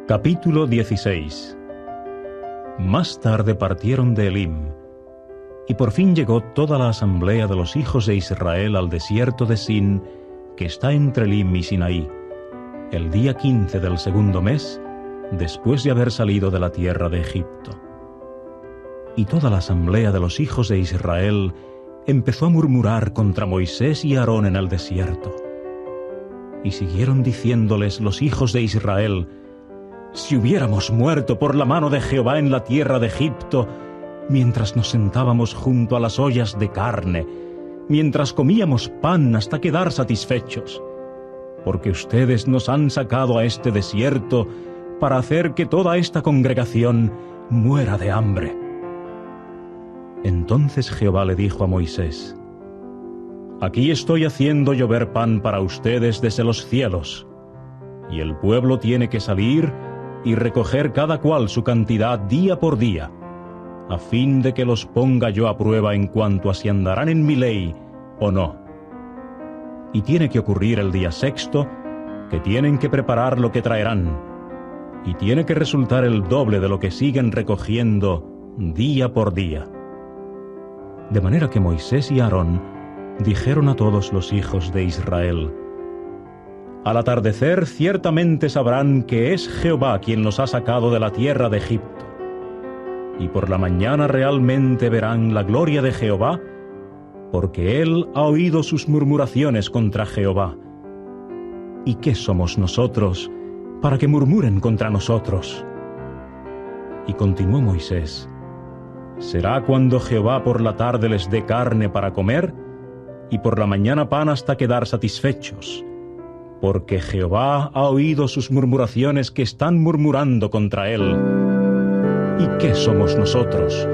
Capítulo 16. Más tarde partieron de Elim, y por fin llegó toda la asamblea de los hijos de Israel al desierto de Sin, que está entre Elim y Sinaí, el día 15 del segundo mes, después de haber salido de la tierra de Egipto. Y toda la asamblea de los hijos de Israel empezó a murmurar contra Moisés y Aarón en el desierto. Y siguieron diciéndoles los hijos de Israel: si hubiéramos muerto por la mano de Jehová en la tierra de Egipto, mientras nos sentábamos junto a las ollas de carne, mientras comíamos pan hasta quedar satisfechos, porque ustedes nos han sacado a este desierto para hacer que toda esta congregación muera de hambre. Entonces Jehová le dijo a Moisés: aquí estoy haciendo llover pan para ustedes desde los cielos, y el pueblo tiene que salir y recoger cada cual su cantidad día por día, a fin de que los ponga yo a prueba en cuanto a si andarán en mi ley o no. Y tiene que ocurrir el día sexto, que tienen que preparar lo que traerán, y tiene que resultar el doble de lo que siguen recogiendo día por día. De manera que Moisés y Aarón dijeron a todos los hijos de Israel: al atardecer ciertamente sabrán que es Jehová quien los ha sacado de la tierra de Egipto. Y por la mañana realmente verán la gloria de Jehová, porque él ha oído sus murmuraciones contra Jehová. ¿Y qué somos nosotros para que murmuren contra nosotros? Y continuó Moisés: será cuando Jehová por la tarde les dé carne para comer, y por la mañana pan hasta quedar satisfechos, porque Jehová ha oído sus murmuraciones que están murmurando contra él. ¿Y qué somos nosotros?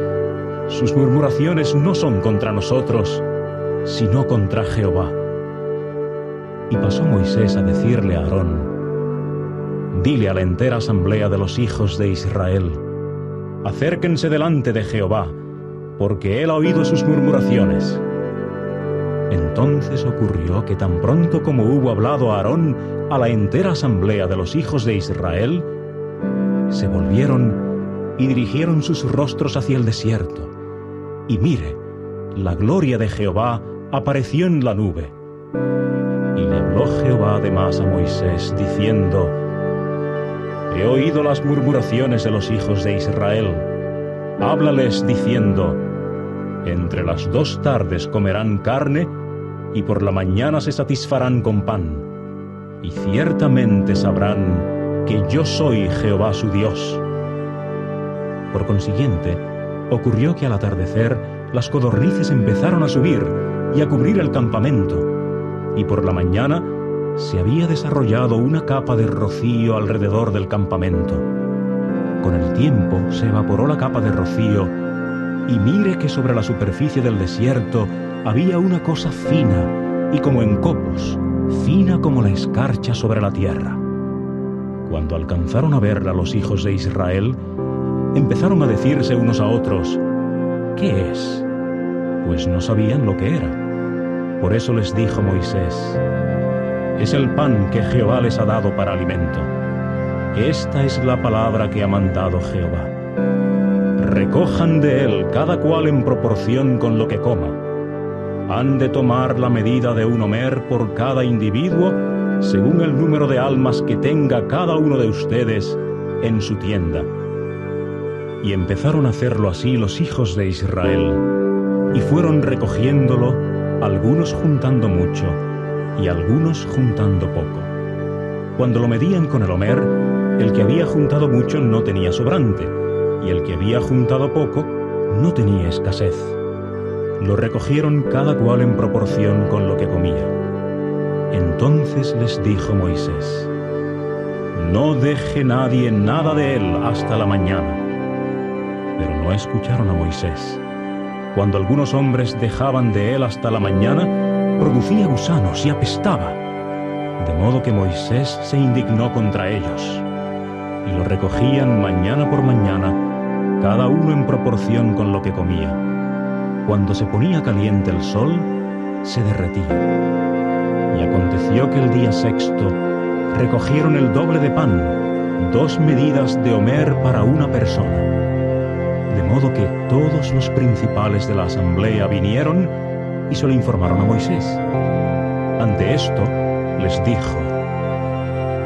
Sus murmuraciones no son contra nosotros, sino contra Jehová. Y pasó Moisés a decirle a Aarón: dile a la entera asamblea de los hijos de Israel: acérquense delante de Jehová, porque él ha oído sus murmuraciones. Entonces ocurrió que tan pronto como hubo hablado Aarón a la entera asamblea de los hijos de Israel, se volvieron y dirigieron sus rostros hacia el desierto. Y mire, la gloria de Jehová apareció en la nube. Y le habló Jehová además a Moisés, diciendo: he oído las murmuraciones de los hijos de Israel. Háblales diciendo: entre las 2 tardes comerán carne, y por la mañana se satisfarán con pan. Y ciertamente sabrán que yo soy Jehová su Dios. Por consiguiente, ocurrió que al atardecer las codornices empezaron a subir y a cubrir el campamento, y por la mañana se había desarrollado una capa de rocío alrededor del campamento. Con el tiempo se evaporó la capa de rocío, y mire que sobre la superficie del desierto había una cosa fina y como en copos, fina como la escarcha sobre la tierra. Cuando alcanzaron a verla los hijos de Israel, empezaron a decirse unos a otros: ¿qué es? Pues no sabían lo que era. Por eso les dijo Moisés: es el pan que Jehová les ha dado para alimento. Esta es la palabra que ha mandado Jehová. Recojan de él cada cual en proporción con lo que coma. Han de tomar la medida de 1 homer por cada individuo, según el número de almas que tenga cada uno de ustedes en su tienda. Y empezaron a hacerlo así los hijos de Israel, y fueron recogiéndolo, algunos juntando mucho, y algunos juntando poco. Cuando lo medían con el homer, el que había juntado mucho no tenía sobrante, y el que había juntado poco no tenía escasez. Lo recogieron cada cual en proporción con lo que comía. Entonces les dijo Moisés: no deje nadie nada de él hasta la mañana. Pero no escucharon a Moisés. Cuando algunos hombres dejaban de él hasta la mañana, producía gusanos y apestaba, de modo que Moisés se indignó contra ellos. Y lo recogían mañana por mañana, cada uno en proporción con lo que comía. Cuando se ponía caliente el sol, se derretía. Y aconteció que el día sexto recogieron el doble de pan, 2 medidas de homer para una persona. De modo que todos los principales de la asamblea vinieron y se lo informaron a Moisés. Ante esto les dijo: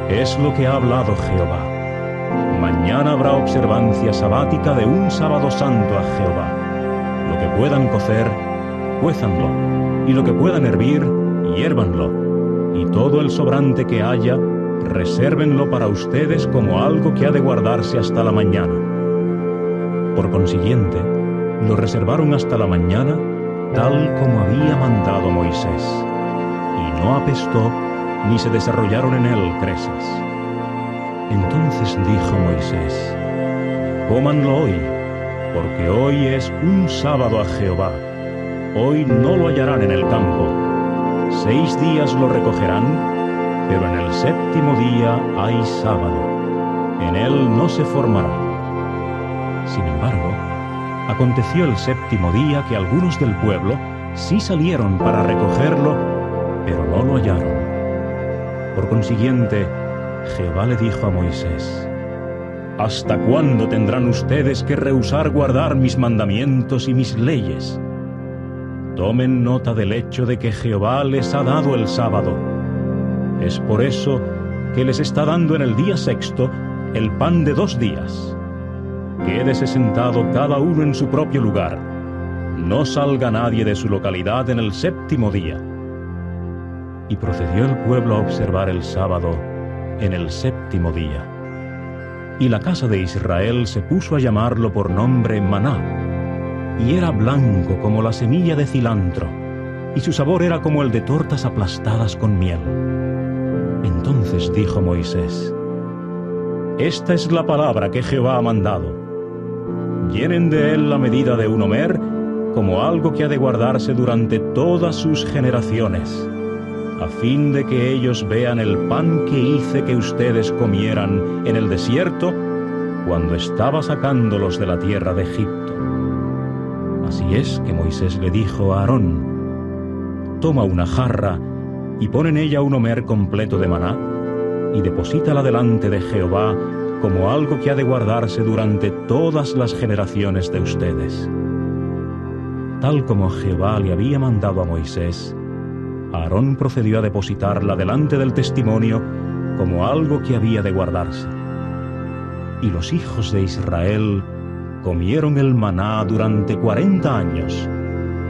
es lo que ha hablado Jehová. Mañana habrá observancia sabática de un sábado santo a Jehová. Lo que puedan cocer, cuézanlo, y lo que puedan hervir, hiérvanlo, y todo el sobrante que haya, resérvenlo para ustedes como algo que ha de guardarse hasta la mañana. Por consiguiente, lo reservaron hasta la mañana, tal como había mandado Moisés, y no apestó, ni se desarrollaron en él cresas. Entonces dijo Moisés: cómanlo hoy, porque hoy es un sábado a Jehová. Hoy no lo hallarán en el campo. 6 días lo recogerán, pero en el 7º día hay sábado. En él no se formará. Sin embargo, aconteció el 7º día que algunos del pueblo sí salieron para recogerlo, pero no lo hallaron. Por consiguiente, Jehová le dijo a Moisés: ¿hasta cuándo tendrán ustedes que rehusar guardar mis mandamientos y mis leyes? Tomen nota del hecho de que Jehová les ha dado el sábado. Es por eso que les está dando en el día 6º el pan de 2 días. Quédese sentado cada uno en su propio lugar. No salga nadie de su localidad en el 7º día. Y procedió el pueblo a observar el sábado en el 7º día. Y la casa de Israel se puso a llamarlo por nombre Maná, y era blanco como la semilla de cilantro, y su sabor era como el de tortas aplastadas con miel. Entonces dijo Moisés: esta es la palabra que Jehová ha mandado. Llenen de él la medida de un homer, como algo que ha de guardarse durante todas sus generaciones, a fin de que ellos vean el pan que hice que ustedes comieran en el desierto cuando estaba sacándolos de la tierra de Egipto. Así es que Moisés le dijo a Aarón: toma una jarra y pon en ella un homer completo de maná, y deposítala delante de Jehová como algo que ha de guardarse durante todas las generaciones de ustedes. Tal como Jehová le había mandado a Moisés, Aarón procedió a depositarla delante del testimonio como algo que había de guardarse. Y los hijos de Israel comieron el maná durante 40 años,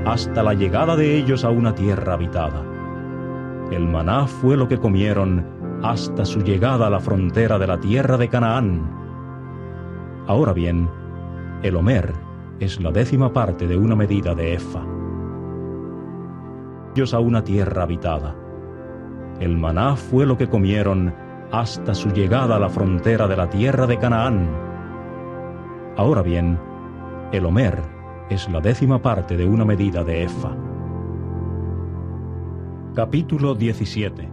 hasta la llegada de ellos a una tierra habitada. El maná fue lo que comieron hasta su llegada a la frontera de la tierra de Canaán. Ahora bien, el homer es la 10ª parte de una medida de efa. Ellos a una tierra habitada. El maná fue lo que comieron hasta su llegada a la frontera de la tierra de Canaán. Ahora bien, el homer es la 10ª parte de una medida de efa. Capítulo 17.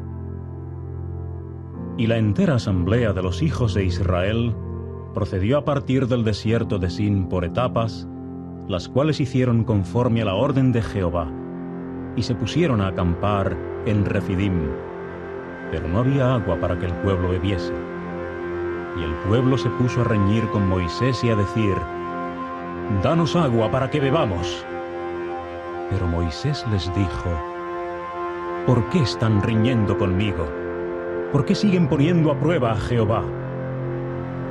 Y la entera asamblea de los hijos de Israel procedió a partir del desierto de Sin por etapas, las cuales hicieron conforme a la orden de Jehová, y se pusieron a acampar en Refidim, pero no había agua para que el pueblo bebiese. Y el pueblo se puso a reñir con Moisés y a decir: «Danos agua para que bebamos». Pero Moisés les dijo: «¿Por qué están riñendo conmigo? ¿Por qué siguen poniendo a prueba a Jehová?».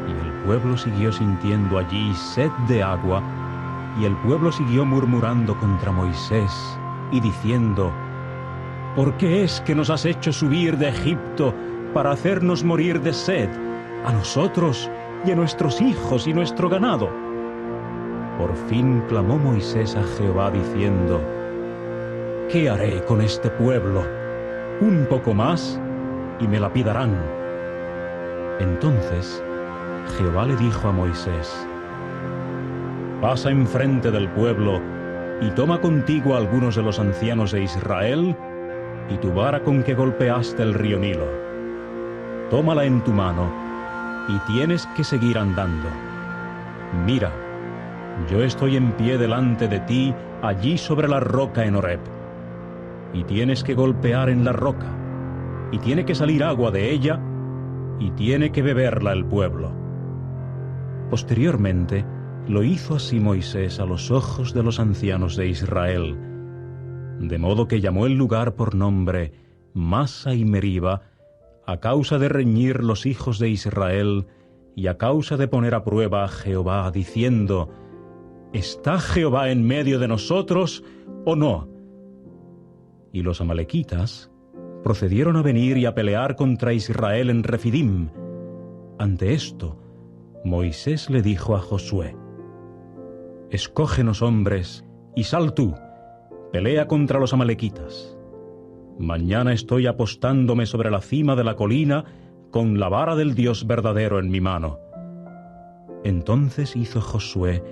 Y el pueblo siguió sintiendo allí sed de agua, y el pueblo siguió murmurando contra Moisés y diciendo: «¿Por qué es que nos has hecho subir de Egipto para hacernos morir de sed, a nosotros y a nuestros hijos y nuestro ganado?». Por fin clamó Moisés a Jehová diciendo: «¿Qué haré con este pueblo? Un poco más y me lapidarán». Entonces Jehová le dijo a Moisés: «Pasa enfrente del pueblo y toma contigo a algunos de los ancianos de Israel y tu vara con que golpeaste el río Nilo. Tómala en tu mano y tienes que seguir andando. Mira, yo estoy en pie delante de ti allí sobre la roca en Horeb. Y tienes que golpear en la roca, y tiene que salir agua de ella, y tiene que beberla el pueblo. Posteriormente, lo hizo así Moisés a los ojos de los ancianos de Israel, de modo que llamó el lugar por nombre Masa y Meriba, a causa de reñir los hijos de Israel y a causa de poner a prueba a Jehová, diciendo: ¿está Jehová en medio de nosotros o no? Y los amalequitas procedieron a venir y a pelear contra Israel en Refidim. Ante esto, Moisés le dijo a Josué: escógenos hombres y sal tú, pelea contra los amalequitas. Mañana estoy apostándome sobre la cima de la colina con la vara del Dios verdadero en mi mano. Entonces hizo Josué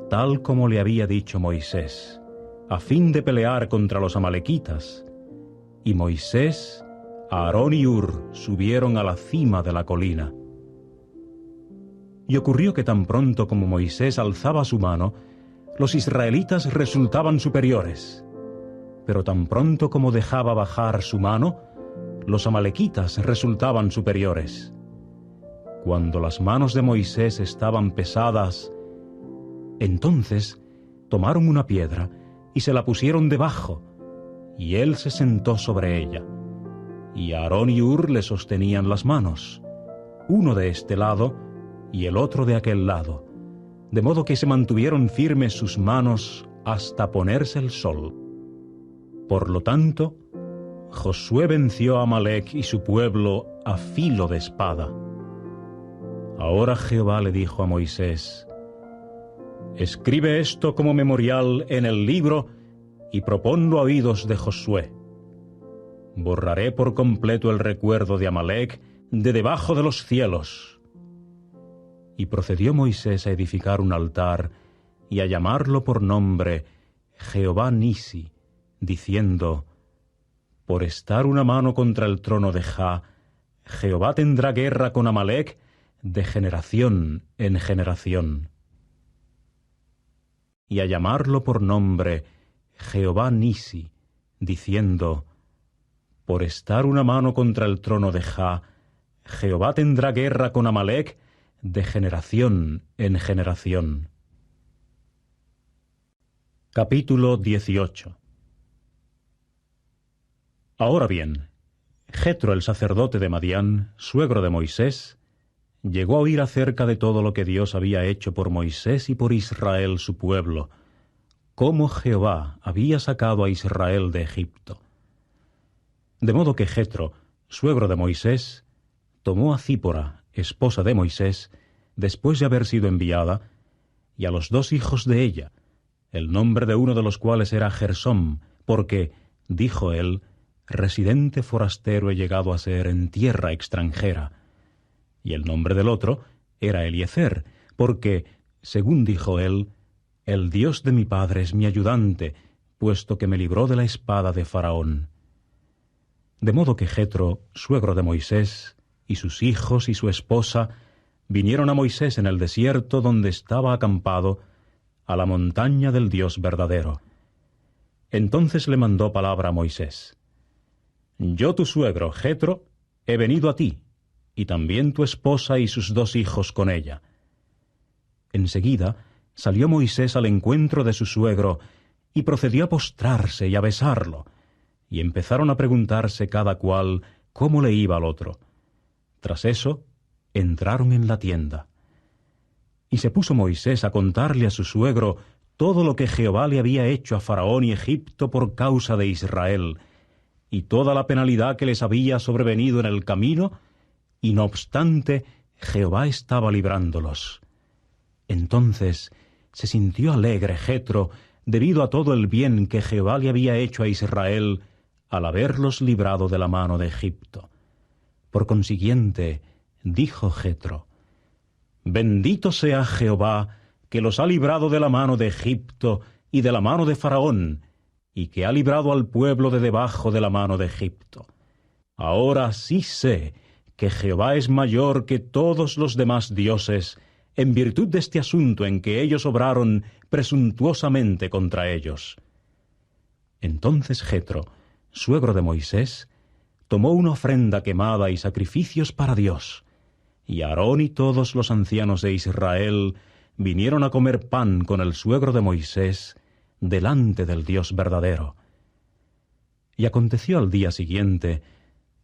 tal como le había dicho Moisés, a fin de pelear contra los amalequitas. Y Moisés, Aarón y Hur subieron a la cima de la colina. Y ocurrió que tan pronto como Moisés alzaba su mano, los israelitas resultaban superiores. Pero tan pronto como dejaba bajar su mano, los amalequitas resultaban superiores. Cuando las manos de Moisés estaban pesadas, entonces tomaron una piedra y se la pusieron debajo, y él se sentó sobre ella. Y Aarón y Hur le sostenían las manos, uno de este lado y el otro de aquel lado, de modo que se mantuvieron firmes sus manos hasta ponerse el sol. Por lo tanto, Josué venció a Amalec y su pueblo a filo de espada. Ahora Jehová le dijo a Moisés: escribe esto como memorial en el libro y proponlo a oídos de Josué. Borraré por completo el recuerdo de Amalec de debajo de los cielos. Y procedió Moisés a edificar un altar y a llamarlo por nombre Jehová Nisi, diciendo: por estar una mano contra el trono de Jah, Jehová tendrá guerra con Amalec de generación en generación. Y a llamarlo por nombre Jehová Nisi, diciendo: por estar una mano contra el trono de Jah, Jehová tendrá guerra con Amalec de generación en generación. Capítulo 18. Ahora bien, Jetro el sacerdote de Madián, suegro de Moisés, llegó a oír acerca de todo lo que Dios había hecho por Moisés y por Israel su pueblo, cómo Jehová había sacado a Israel de Egipto. De modo que Jetro, suegro de Moisés, tomó a Zípora, esposa de Moisés, después de haber sido enviada, y a los 2 hijos de ella, el nombre de uno de los cuales era Gersom, porque, dijo él, residente forastero he llegado a ser en tierra extranjera, y el nombre del otro era Eliezer, porque, según dijo él, el Dios de mi padre es mi ayudante, puesto que me libró de la espada de Faraón. De modo que Jetro, suegro de Moisés, y sus hijos y su esposa vinieron a Moisés en el desierto donde estaba acampado, a la montaña del Dios verdadero. Entonces le mandó palabra a Moisés: yo, tu suegro, Jetro, he venido a ti, y también tu esposa y sus 2 hijos con ella. Enseguida salió Moisés al encuentro de su suegro, y procedió a postrarse y a besarlo, y empezaron a preguntarse cada cual cómo le iba al otro. Tras eso, entraron en la tienda. Y se puso Moisés a contarle a su suegro todo lo que Jehová le había hecho a Faraón y Egipto por causa de Israel, y toda la penalidad que les había sobrevenido en el camino, y no obstante, Jehová estaba librándolos. Entonces se sintió alegre Jetro debido a todo el bien que Jehová le había hecho a Israel al haberlos librado de la mano de Egipto. Por consiguiente, dijo Jetro: bendito sea Jehová, que los ha librado de la mano de Egipto y de la mano de Faraón, y que ha librado al pueblo de debajo de la mano de Egipto. Ahora sí sé que Jehová es mayor que todos los demás dioses, en virtud de este asunto en que ellos obraron presuntuosamente contra ellos. Entonces Jetro, suegro de Moisés, tomó una ofrenda quemada y sacrificios para Dios, Y Aarón y todos los ancianos de Israel vinieron a comer pan con el suegro de Moisés delante del Dios verdadero. Y aconteció al día siguiente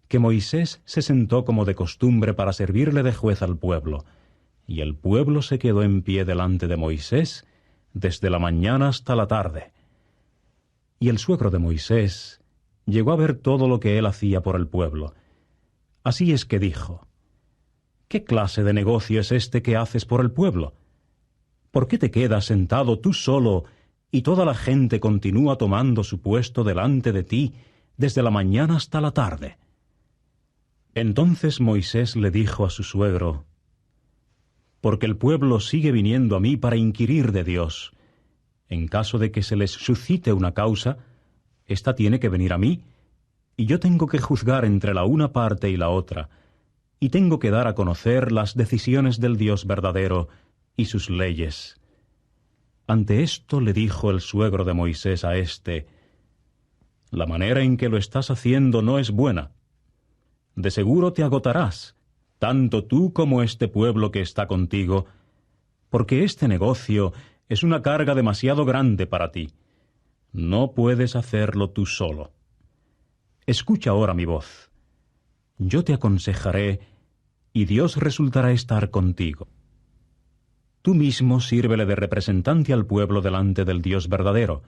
que Moisés se sentó como de costumbre para servirle de juez al pueblo, y el pueblo se quedó en pie delante de Moisés desde la mañana hasta la tarde. Y el suegro de Moisés llegó a ver todo lo que él hacía por el pueblo. Así es que dijo: ¿Qué clase de negocio es este que haces por el pueblo? ¿Por qué te quedas sentado tú solo y toda la gente continúa tomando su puesto delante de ti desde la mañana hasta la tarde? Entonces Moisés le dijo a su suegro: porque el pueblo sigue viniendo a mí para inquirir de Dios. En caso de que se les suscite una causa, ésta tiene que venir a mí, y yo tengo que juzgar entre la una parte y la otra, y tengo que dar a conocer las decisiones del Dios verdadero y sus leyes. Ante esto le dijo el suegro de Moisés a éste: la manera en que lo estás haciendo no es buena. De seguro te agotarás, tanto tú como este pueblo que está contigo, porque este negocio es una carga demasiado grande para ti. No puedes hacerlo tú solo. Escucha ahora mi voz. Yo te aconsejaré, y Dios resultará estar contigo. Tú mismo sírvele de representante al pueblo delante del Dios verdadero,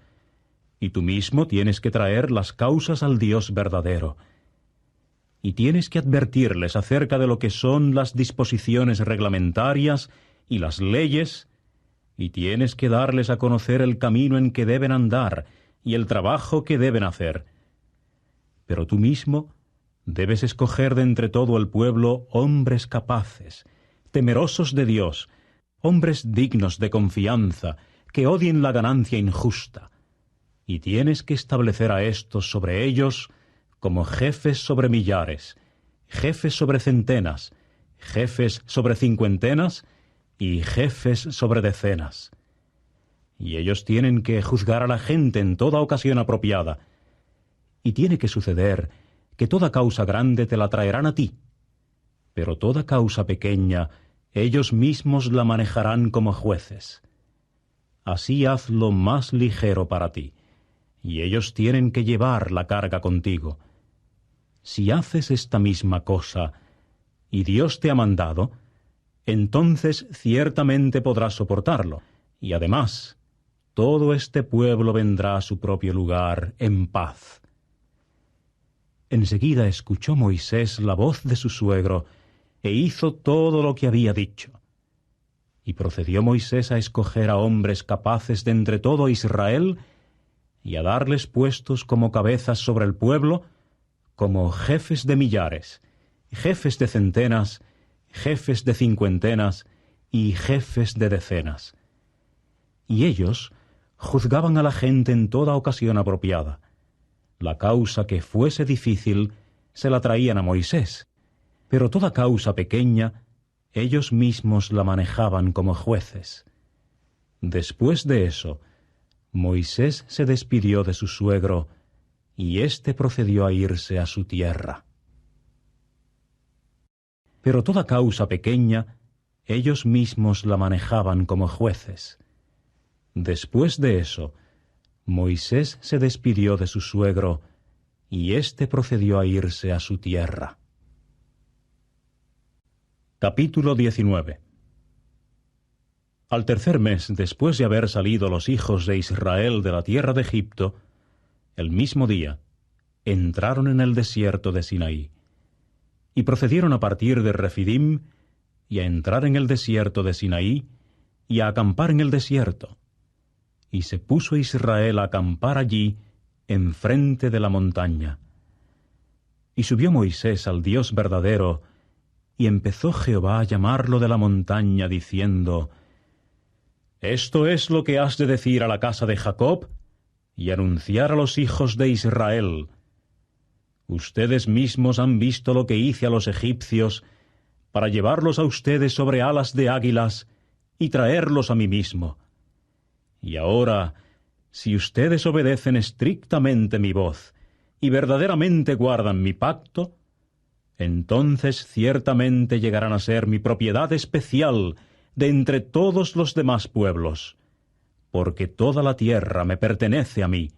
y tú mismo tienes que traer las causas al Dios verdadero. Y tienes que advertirles acerca de lo que son las disposiciones reglamentarias y las leyes, y tienes que darles a conocer el camino en que deben andar y el trabajo que deben hacer. Pero tú mismo debes escoger de entre todo el pueblo hombres capaces, temerosos de Dios, hombres dignos de confianza, que odien la ganancia injusta. Y tienes que establecer a estos sobre ellos como jefes sobre millares, jefes sobre centenas, jefes sobre cincuentenas y jefes sobre decenas. Y ellos tienen que juzgar a la gente en toda ocasión apropiada. Y tiene que suceder que toda causa grande te la traerán a ti, pero toda causa pequeña ellos mismos la manejarán como jueces. Así hazlo más ligero para ti, y ellos tienen que llevar la carga contigo. Si haces esta misma cosa, y Dios te ha mandado, entonces ciertamente podrás soportarlo, y además, todo este pueblo vendrá a su propio lugar en paz. Enseguida escuchó Moisés la voz de su suegro, e hizo todo lo que había dicho. Y procedió Moisés a escoger a hombres capaces de entre todo Israel, y a darles puestos como cabezas sobre el pueblo, como jefes de millares, jefes de centenas, jefes de cincuentenas y jefes de decenas. Y ellos juzgaban a la gente en toda ocasión apropiada. La causa que fuese difícil se la traían a Moisés, pero toda causa pequeña ellos mismos la manejaban como jueces. Después de eso, Moisés se despidió de su suegro, y éste procedió a irse a su tierra. Pero toda causa pequeña ellos mismos la manejaban como jueces. Después de eso, Moisés se despidió de su suegro, y éste procedió a irse a su tierra. Capítulo 19. Al tercer mes, después de haber salido los hijos de Israel de la tierra de Egipto, el mismo día, entraron en el desierto de Sinaí, y procedieron a partir de Refidim, y a entrar en el desierto de Sinaí, y a acampar en el desierto. Y se puso Israel a acampar allí, enfrente de la montaña. Y subió Moisés al Dios verdadero, y empezó Jehová a llamarlo de la montaña, diciendo: Esto es lo que has de decir a la casa de Jacob, y anunciar a los hijos de Israel. Ustedes mismos han visto lo que hice a los egipcios, para llevarlos a ustedes sobre alas de águilas, y traerlos a mí mismo. Y ahora, si ustedes obedecen estrictamente mi voz, y verdaderamente guardan mi pacto, entonces ciertamente llegarán a ser mi propiedad especial de entre todos los demás pueblos, porque toda la tierra me pertenece a mí,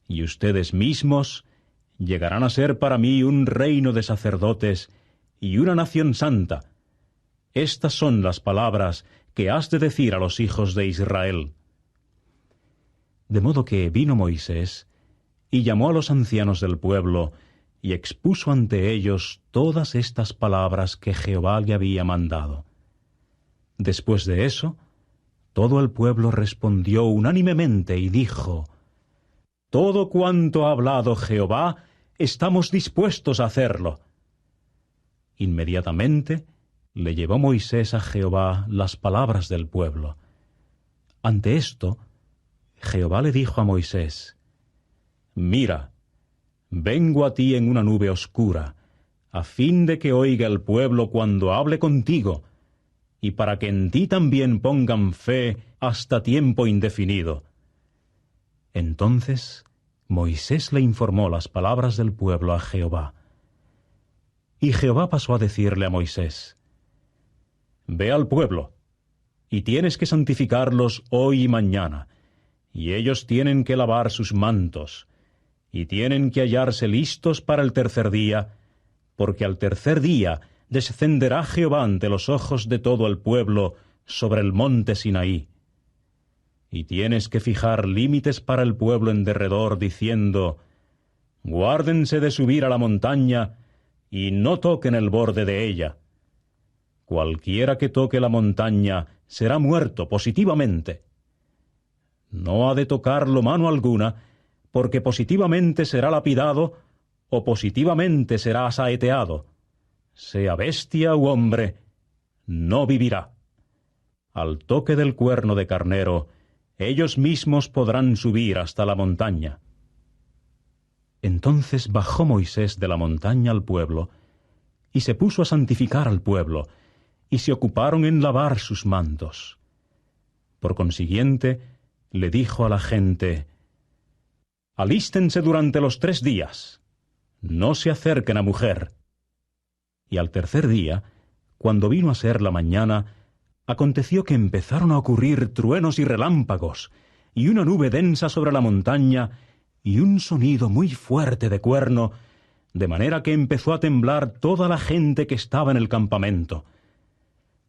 y ustedes mismos llegarán a ser para mí un reino de sacerdotes y una nación santa. Estas son las palabras que has de decir a los hijos de Israel. De modo que vino Moisés y llamó a los ancianos del pueblo y expuso ante ellos todas estas palabras que Jehová le había mandado. Después de eso, todo el pueblo respondió unánimemente y dijo: «Todo cuanto ha hablado Jehová, estamos dispuestos a hacerlo». Inmediatamente le llevó Moisés a Jehová las palabras del pueblo. Ante esto, Jehová le dijo a Moisés: «Mira, vengo a ti en una nube oscura, a fin de que oiga el pueblo cuando hable contigo, y para que en ti también pongan fe hasta tiempo indefinido». Entonces Moisés le informó las palabras del pueblo a Jehová. Y Jehová pasó a decirle a Moisés: «Ve al pueblo, y tienes que santificarlos hoy y mañana, y ellos tienen que lavar sus mantos, y tienen que hallarse listos para el tercer día, porque al tercer día descenderá Jehová ante los ojos de todo el pueblo sobre el monte Sinaí. Y tienes que fijar límites para el pueblo en derredor, diciendo: guárdense de subir a la montaña, y no toquen el borde de ella. Cualquiera que toque la montaña será muerto positivamente. No ha de tocarlo mano alguna, porque positivamente será lapidado, o positivamente será saeteado. Sea bestia u hombre, no vivirá. Al toque del cuerno de carnero, ellos mismos podrán subir hasta la montaña». Entonces bajó Moisés de la montaña al pueblo, y se puso a santificar al pueblo, y se ocuparon en lavar sus mantos. Por consiguiente, le dijo a la gente: «Alístense durante los 3 días, no se acerquen a mujer». Y al tercer día, cuando vino a ser la mañana, aconteció que empezaron a ocurrir truenos y relámpagos, y una nube densa sobre la montaña, y un sonido muy fuerte de cuerno, de manera que empezó a temblar toda la gente que estaba en el campamento.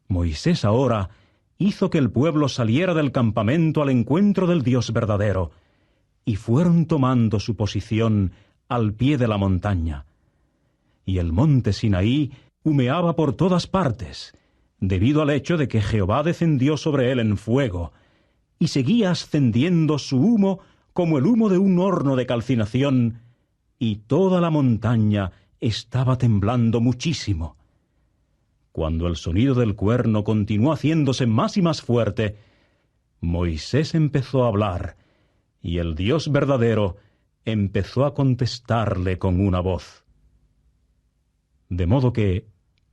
Moisés ahora hizo que el pueblo saliera del campamento al encuentro del Dios verdadero, y fueron tomando su posición al pie de la montaña. Y el monte Sinaí humeaba por todas partes, debido al hecho de que Jehová descendió sobre él en fuego, y seguía ascendiendo su humo como el humo de un horno de calcinación, y toda la montaña estaba temblando muchísimo. Cuando el sonido del cuerno continuó haciéndose más y más fuerte, Moisés empezó a hablar, y el Dios verdadero empezó a contestarle con una voz. De modo que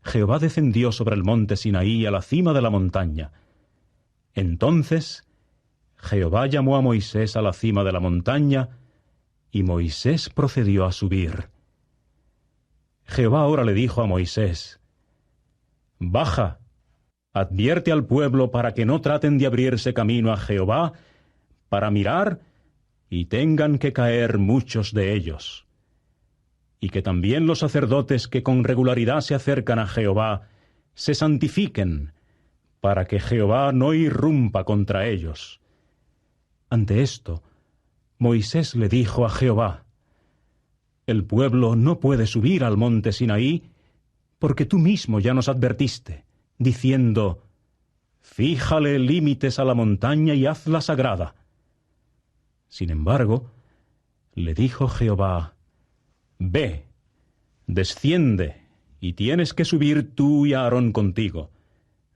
Jehová descendió sobre el monte Sinaí a la cima de la montaña. Entonces Jehová llamó a Moisés a la cima de la montaña, y Moisés procedió a subir. Jehová ahora le dijo a Moisés: «Baja, advierte al pueblo para que no traten de abrirse camino a Jehová, para mirar, y tengan que caer muchos de ellos. Y que también los sacerdotes que con regularidad se acercan a Jehová se santifiquen, para que Jehová no irrumpa contra ellos». Ante esto, Moisés le dijo a Jehová: «El pueblo no puede subir al monte Sinaí, porque tú mismo ya nos advertiste, diciendo: fíjale límites a la montaña y hazla sagrada». Sin embargo, le dijo Jehová: «Ve, desciende, y tienes que subir tú y Aarón contigo,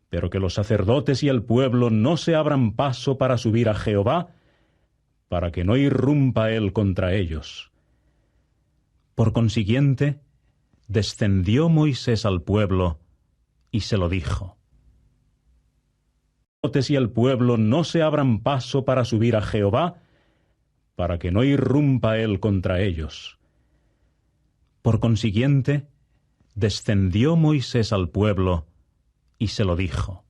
pero que los sacerdotes y el pueblo no se abran paso para subir a Jehová, para que no irrumpa él contra ellos». Por consiguiente, descendió Moisés al pueblo y se lo dijo: «Los sacerdotes y el pueblo no se abran paso para subir a Jehová, para que no irrumpa él contra ellos». Por consiguiente, descendió Moisés al pueblo y se lo dijo.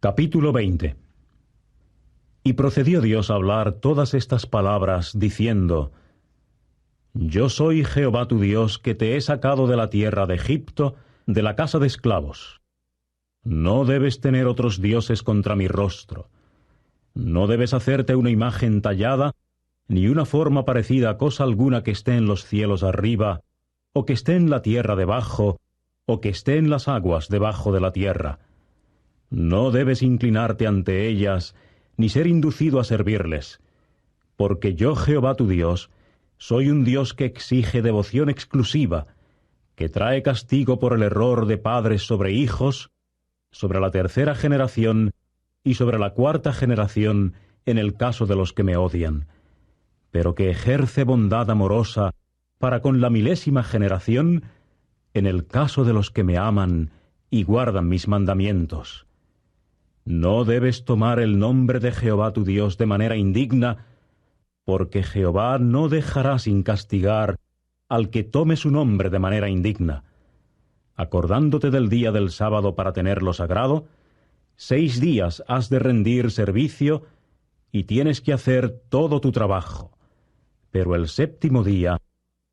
Capítulo 20. Y procedió Dios a hablar todas estas palabras, diciendo: Yo soy Jehová tu Dios, que te he sacado de la tierra de Egipto, de la casa de esclavos. No debes tener otros dioses contra mi rostro. No debes hacerte una imagen tallada, ni una forma parecida a cosa alguna que esté en los cielos arriba, o que esté en la tierra debajo, o que esté en las aguas debajo de la tierra. No debes inclinarte ante ellas, ni ser inducido a servirles, porque yo, Jehová tu Dios, soy un Dios que exige devoción exclusiva, que trae castigo por el error de padres sobre hijos, sobre la tercera generación y sobre la cuarta generación en el caso de los que me odian, pero que ejerce bondad amorosa para con la milésima generación en el caso de los que me aman y guardan mis mandamientos. No debes tomar el nombre de Jehová tu Dios de manera indigna, porque Jehová no dejará sin castigar al que tome su nombre de manera indigna. Acordándote del día del sábado para tenerlo sagrado, 6 días has de rendir servicio y tienes que hacer todo tu trabajo. Pero el 7º día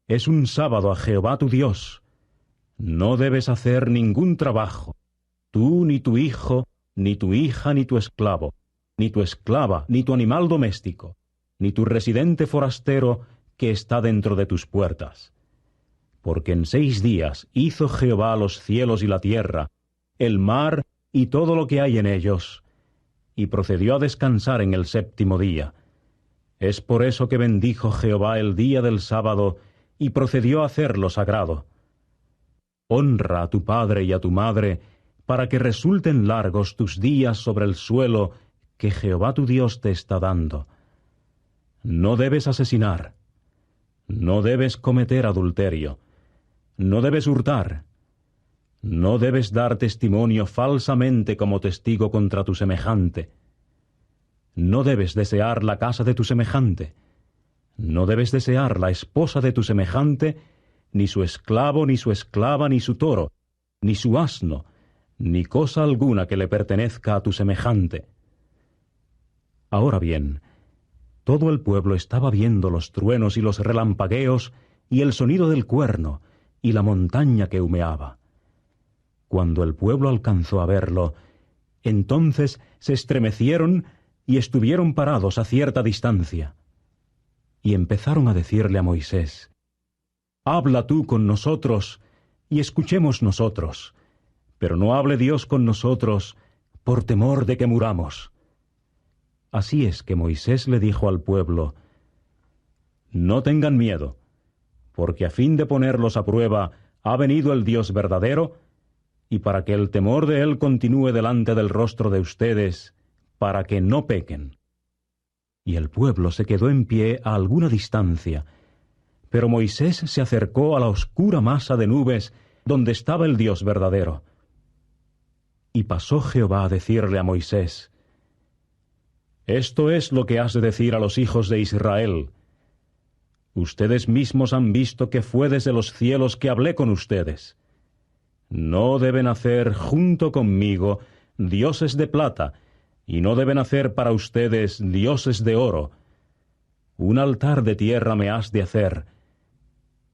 es un sábado a Jehová tu Dios. No debes hacer ningún trabajo, tú ni tu hijo, ni tu hija, ni tu esclavo, ni tu esclava, ni tu animal doméstico, ni tu residente forastero que está dentro de tus puertas. Porque en 6 días hizo Jehová los cielos y la tierra, el mar y todo lo que hay en ellos, y procedió a descansar en el 7º día. Es por eso que bendijo Jehová el día del sábado, y procedió a hacerlo sagrado. Honra a tu padre y a tu madre, para que resulten largos tus días sobre el suelo que Jehová tu Dios te está dando. No debes asesinar. No debes cometer adulterio. No debes hurtar. No debes dar testimonio falsamente como testigo contra tu semejante. No debes desear la casa de tu semejante. No debes desear la esposa de tu semejante, ni su esclavo, ni su esclava, ni su toro, ni su asno, ni cosa alguna que le pertenezca a tu semejante. Ahora bien, todo el pueblo estaba viendo los truenos y los relampagueos, y el sonido del cuerno, y la montaña que humeaba. Cuando el pueblo alcanzó a verlo, entonces se estremecieron y estuvieron parados a cierta distancia. Y empezaron a decirle a Moisés: Habla tú con nosotros, y escuchemos nosotros, pero no hable Dios con nosotros, por temor de que muramos. Así es que Moisés le dijo al pueblo: No tengan miedo, porque a fin de ponerlos a prueba ha venido el Dios verdadero, y para que el temor de él continúe delante del rostro de ustedes, para que no pequen. Y el pueblo se quedó en pie a alguna distancia, pero Moisés se acercó a la oscura masa de nubes donde estaba el Dios verdadero. Y pasó Jehová a decirle a Moisés: Esto es lo que has de decir a los hijos de Israel. Ustedes mismos han visto que fue desde los cielos que hablé con ustedes. No deben hacer junto conmigo dioses de plata, y no deben hacer para ustedes dioses de oro. Un altar de tierra me has de hacer,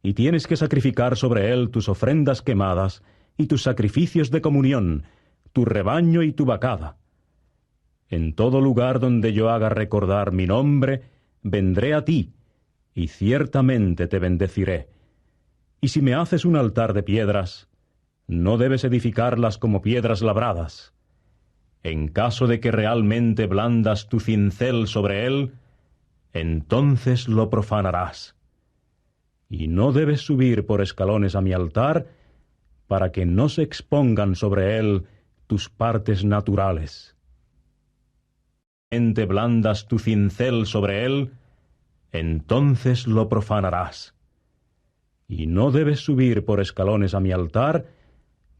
y tienes que sacrificar sobre él tus ofrendas quemadas y tus sacrificios de comunión, tu rebaño y tu vacada. En todo lugar donde yo haga recordar mi nombre, vendré a ti, y ciertamente te bendeciré. Y si me haces un altar de piedras, no debes edificarlas como piedras labradas. En caso de que realmente blandas tu cincel sobre él, entonces lo profanarás. Y no debes subir por escalones a mi altar, para que no se expongan sobre él tus partes naturales. Si blandas tu cincel sobre él, entonces lo profanarás. Y no debes subir por escalones a mi altar,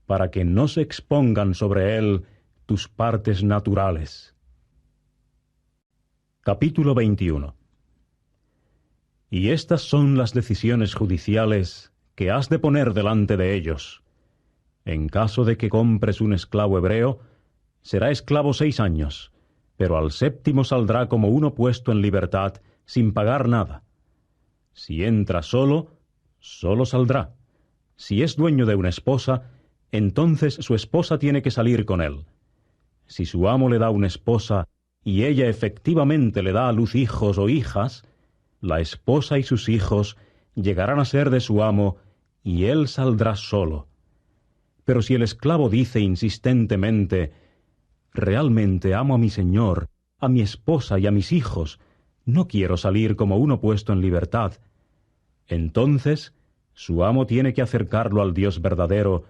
para que no se expongan sobre él tus partes naturales. Capítulo 21. Y estas son las decisiones judiciales que has de poner delante de ellos. En caso de que compres un esclavo hebreo, será esclavo 6 años, pero al 7º saldrá como uno puesto en libertad, sin pagar nada. Si entra solo, solo saldrá. Si es dueño de una esposa, entonces su esposa tiene que salir con él. Si su amo le da una esposa y ella efectivamente le da a luz hijos o hijas, la esposa y sus hijos llegarán a ser de su amo y él saldrá solo. Pero si el esclavo dice insistentemente: «Realmente amo a mi señor, a mi esposa y a mis hijos, no quiero salir como uno puesto en libertad», entonces su amo tiene que acercarlo al Dios verdadero,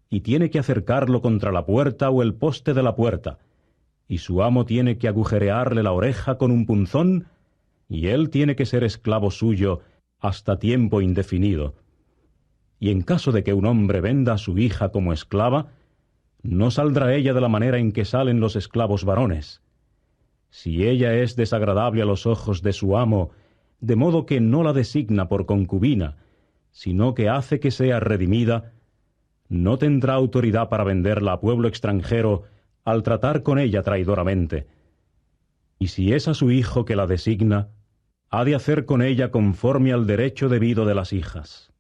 y tiene que acercarlo contra la puerta o el poste de la puerta, y su amo tiene que agujerearle la oreja con un punzón, y él tiene que ser esclavo suyo hasta tiempo indefinido. Y en caso de que un hombre venda a su hija como esclava, no saldrá ella de la manera en que salen los esclavos varones. Si ella es desagradable a los ojos de su amo, de modo que no la designa por concubina, sino que hace que sea redimida, no tendrá autoridad para venderla a pueblo extranjero al tratar con ella traidoramente. Y si es a su hijo que la designa, ha de hacer con ella conforme al derecho debido de las hijas.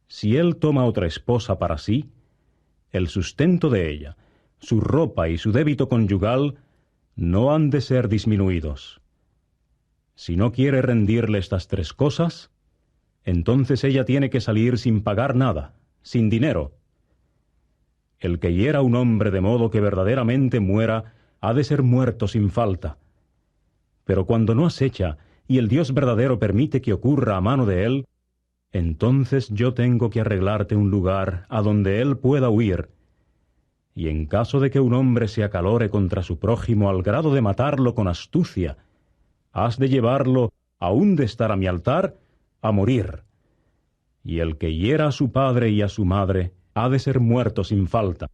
Si él toma otra esposa para sí, el sustento de ella, su ropa y su débito conyugal no han de ser disminuidos. Si no quiere rendirle estas 3 cosas, entonces ella tiene que salir sin pagar nada, sin dinero. El que hiera a un hombre de modo que verdaderamente muera, ha de ser muerto sin falta. Pero cuando no acecha, y el Dios verdadero permite que ocurra a mano de él, entonces yo tengo que arreglarte un lugar a donde él pueda huir. Y en caso de que un hombre se acalore contra su prójimo al grado de matarlo con astucia, has de llevarlo, aun de estar a mi altar, a morir. Y el que hiera a su padre y a su madre ha de ser muerto sin falta.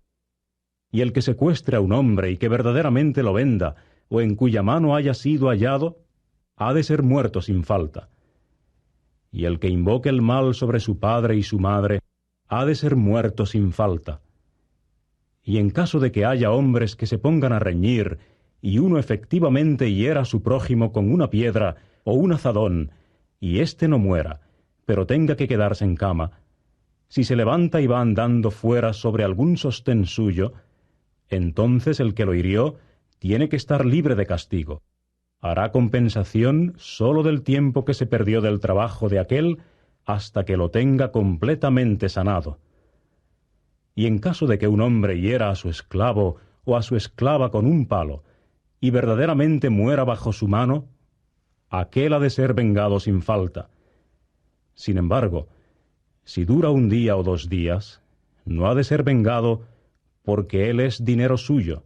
Y el que secuestre a un hombre y que verdaderamente lo venda, o en cuya mano haya sido hallado, ha de ser muerto sin falta. Y el que invoque el mal sobre su padre y su madre, ha de ser muerto sin falta. Y en caso de que haya hombres que se pongan a reñir, y uno efectivamente hiera a su prójimo con una piedra o un azadón, y éste no muera, pero tenga que quedarse en cama, si se levanta y va andando fuera sobre algún sostén suyo, entonces el que lo hirió tiene que estar libre de castigo. Hará compensación sólo del tiempo que se perdió del trabajo de aquel hasta que lo tenga completamente sanado. Y en caso de que un hombre hiera a su esclavo o a su esclava con un palo, y verdaderamente muera bajo su mano, aquel ha de ser vengado sin falta. Sin embargo, si dura 1 día o 2 días, no ha de ser vengado, porque él es dinero suyo.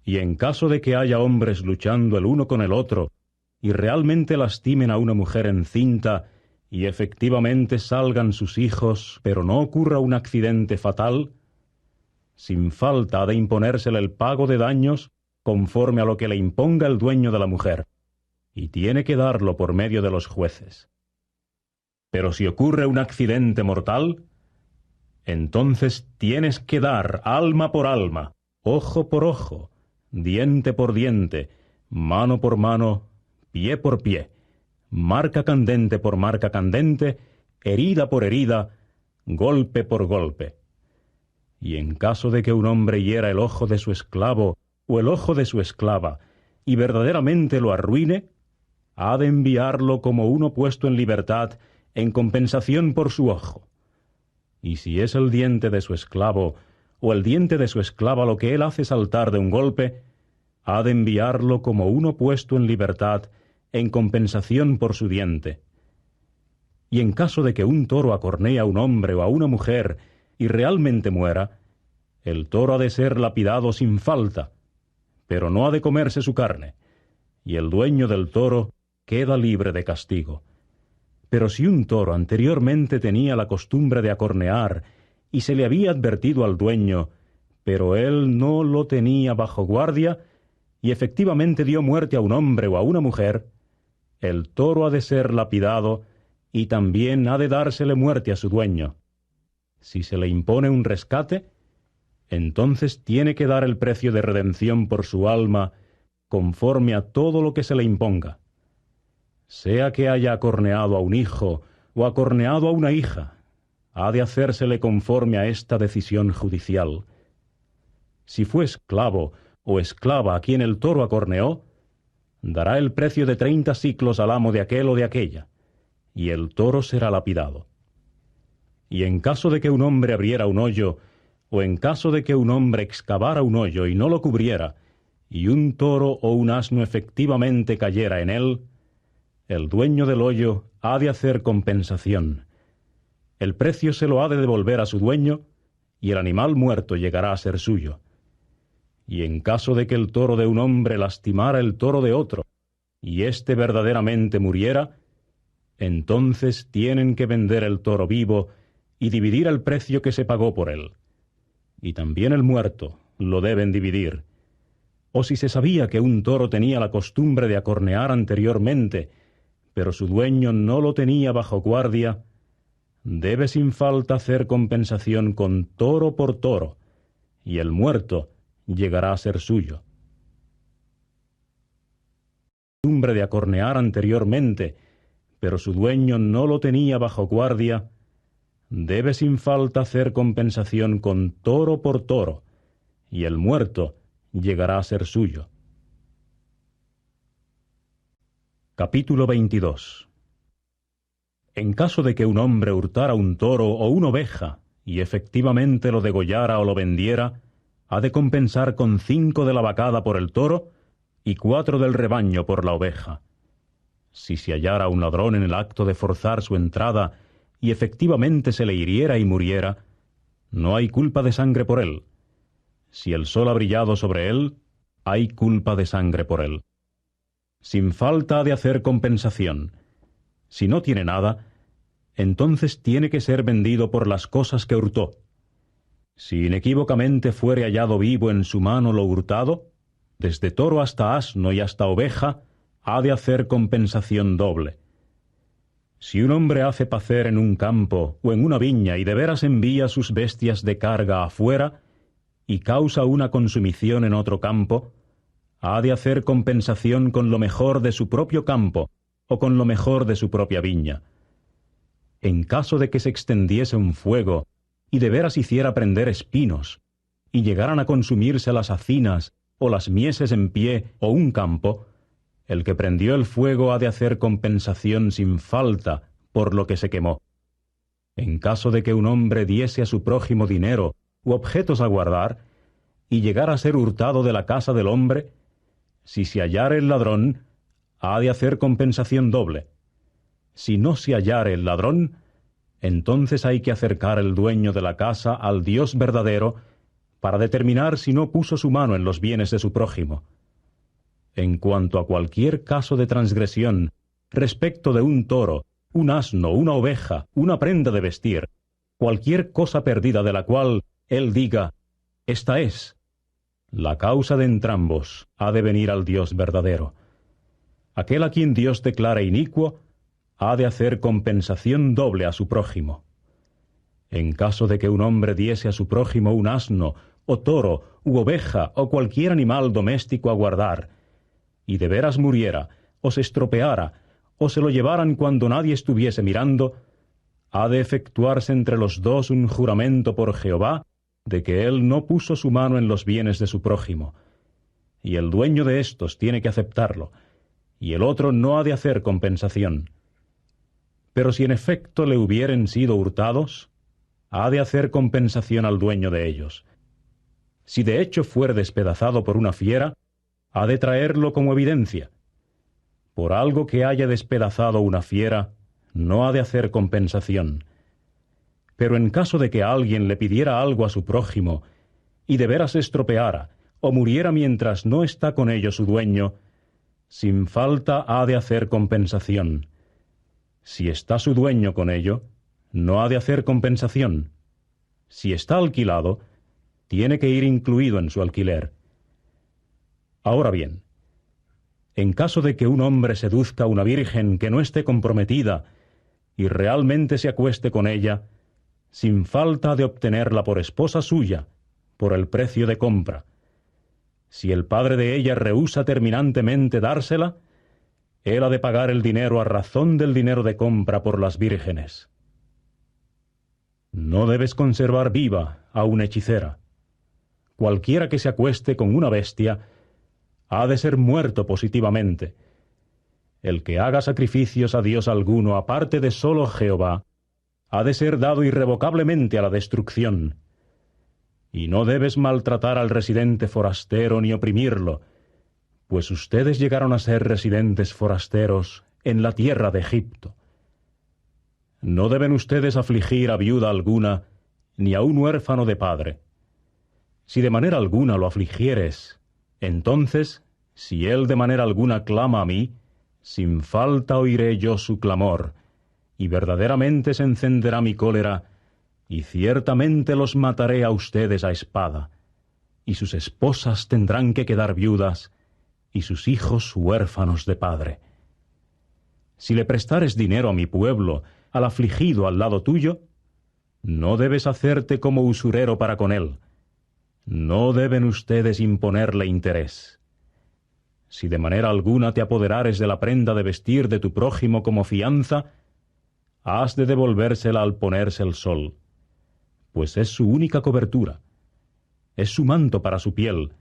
Y en caso de que haya hombres luchando el uno con el otro, y realmente lastimen a una mujer encinta, y efectivamente salgan sus hijos, pero no ocurra un accidente fatal, sin falta ha de imponérsele el pago de daños conforme a lo que le imponga el dueño de la mujer, y tiene que darlo por medio de los jueces. Pero si ocurre un accidente mortal, entonces tienes que dar alma por alma, ojo por ojo, diente por diente, mano por mano, pie por pie, marca candente por marca candente, herida por herida, golpe por golpe. Y en caso de que un hombre hiera el ojo de su esclavo o el ojo de su esclava, y verdaderamente lo arruine, ha de enviarlo como uno puesto en libertad en compensación por su ojo. Y si es el diente de su esclavo o el diente de su esclava lo que él hace saltar de un golpe, ha de enviarlo como uno puesto en libertad en compensación por su diente. Y en caso de que un toro acornee a un hombre o a una mujer y realmente muera, el toro ha de ser lapidado sin falta, pero no ha de comerse su carne, y el dueño del toro queda libre de castigo. Pero si un toro anteriormente tenía la costumbre de acornear y se le había advertido al dueño, pero él no lo tenía bajo guardia y efectivamente dio muerte a un hombre o a una mujer, el toro ha de ser lapidado y también ha de dársele muerte a su dueño. Si se le impone un rescate, entonces tiene que dar el precio de redención por su alma conforme a todo lo que se le imponga. Sea que haya acorneado a un hijo o acorneado a una hija, ha de hacérsele conforme a esta decisión judicial. Si fue esclavo o esclava a quien el toro acorneó, dará el precio de 30 siclos al amo de aquel o de aquella, y el toro será lapidado. Y en caso de que un hombre abriera un hoyo, o en caso de que un hombre excavara un hoyo y no lo cubriera, y un toro o un asno efectivamente cayera en él, el dueño del hoyo ha de hacer compensación. El precio se lo ha de devolver a su dueño, y el animal muerto llegará a ser suyo. Y en caso de que el toro de un hombre lastimara el toro de otro, y éste verdaderamente muriera, entonces tienen que vender el toro vivo y dividir el precio que se pagó por él. Y también el muerto lo deben dividir. O si se sabía que un toro tenía la costumbre de acornear anteriormente, pero su dueño no lo tenía bajo guardia, debe sin falta hacer compensación con toro por toro, y el muerto llegará a ser suyo. Costumbre de acornear anteriormente, pero su dueño no lo tenía bajo guardia, debe sin falta hacer compensación con toro por toro, y el muerto llegará a ser suyo. Capítulo 22. En caso de que un hombre hurtara un toro o una oveja, y efectivamente lo degollara o lo vendiera, ha de compensar con 5 de la vacada por el toro y 4 del rebaño por la oveja. Si se hallara un ladrón en el acto de forzar su entrada y efectivamente se le hiriera y muriera, no hay culpa de sangre por él. Si el sol ha brillado sobre él, hay culpa de sangre por él. Sin falta ha de hacer compensación. Si no tiene nada, entonces tiene que ser vendido por las cosas que hurtó. Si inequívocamente fuere hallado vivo en su mano lo hurtado, desde toro hasta asno y hasta oveja, ha de hacer compensación doble. Si un hombre hace pacer en un campo o en una viña y de veras envía sus bestias de carga afuera, y causa una consumición en otro campo, ha de hacer compensación con lo mejor de su propio campo o con lo mejor de su propia viña. En caso de que se extendiese un fuego y de veras hiciera prender espinos, y llegaran a consumirse las hacinas o las mieses en pie o un campo, el que prendió el fuego ha de hacer compensación sin falta por lo que se quemó. En caso de que un hombre diese a su prójimo dinero u objetos a guardar, y llegara a ser hurtado de la casa del hombre, si se hallare el ladrón, ha de hacer compensación doble. Si no se hallare el ladrón, entonces hay que acercar el dueño de la casa al Dios verdadero para determinar si no puso su mano en los bienes de su prójimo. En cuanto a cualquier caso de transgresión respecto de un toro, un asno, una oveja, una prenda de vestir, cualquier cosa perdida de la cual él diga, esta es, la causa de entrambos ha de venir al Dios verdadero. Aquel a quien Dios declara inicuo ha de hacer compensación doble a su prójimo. En caso de que un hombre diese a su prójimo un asno, o toro, u oveja, o cualquier animal doméstico a guardar, y de veras muriera, o se estropeara, o se lo llevaran cuando nadie estuviese mirando, ha de efectuarse entre los dos un juramento por Jehová de que él no puso su mano en los bienes de su prójimo, y el dueño de éstos tiene que aceptarlo, y el otro no ha de hacer compensación. Pero si en efecto le hubieren sido hurtados, ha de hacer compensación al dueño de ellos. Si de hecho fuere despedazado por una fiera, ha de traerlo como evidencia. Por algo que haya despedazado una fiera, no ha de hacer compensación. Pero en caso de que alguien le pidiera algo a su prójimo, y de veras estropeara, o muriera mientras no está con ello su dueño, sin falta ha de hacer compensación. Si está su dueño con ello, no ha de hacer compensación. Si está alquilado, tiene que ir incluido en su alquiler. Ahora bien, en caso de que un hombre seduzca a una virgen que no esté comprometida, y realmente se acueste con ella, sin falta de obtenerla por esposa suya, por el precio de compra. Si el padre de ella rehúsa terminantemente dársela, él ha de pagar el dinero a razón del dinero de compra por las vírgenes. No debes conservar viva a una hechicera. Cualquiera que se acueste con una bestia ha de ser muerto positivamente. El que haga sacrificios a Dios alguno aparte de solo Jehová ha de ser dado irrevocablemente a la destrucción. Y no debes maltratar al residente forastero ni oprimirlo, pues ustedes llegaron a ser residentes forasteros en la tierra de Egipto. No deben ustedes afligir a viuda alguna, ni a un huérfano de padre. Si de manera alguna lo afligieres, entonces, si él de manera alguna clama a mí, sin falta oiré yo su clamor, y verdaderamente se encenderá mi cólera, y ciertamente los mataré a ustedes a espada, y sus esposas tendrán que quedar viudas, y sus hijos huérfanos de padre. Si le prestares dinero a mi pueblo, al afligido al lado tuyo, no debes hacerte como usurero para con él. No deben ustedes imponerle interés. Si de manera alguna te apoderares de la prenda de vestir de tu prójimo como fianza, has de devolvérsela al ponerse el sol, pues es su única cobertura, es su manto para su piel.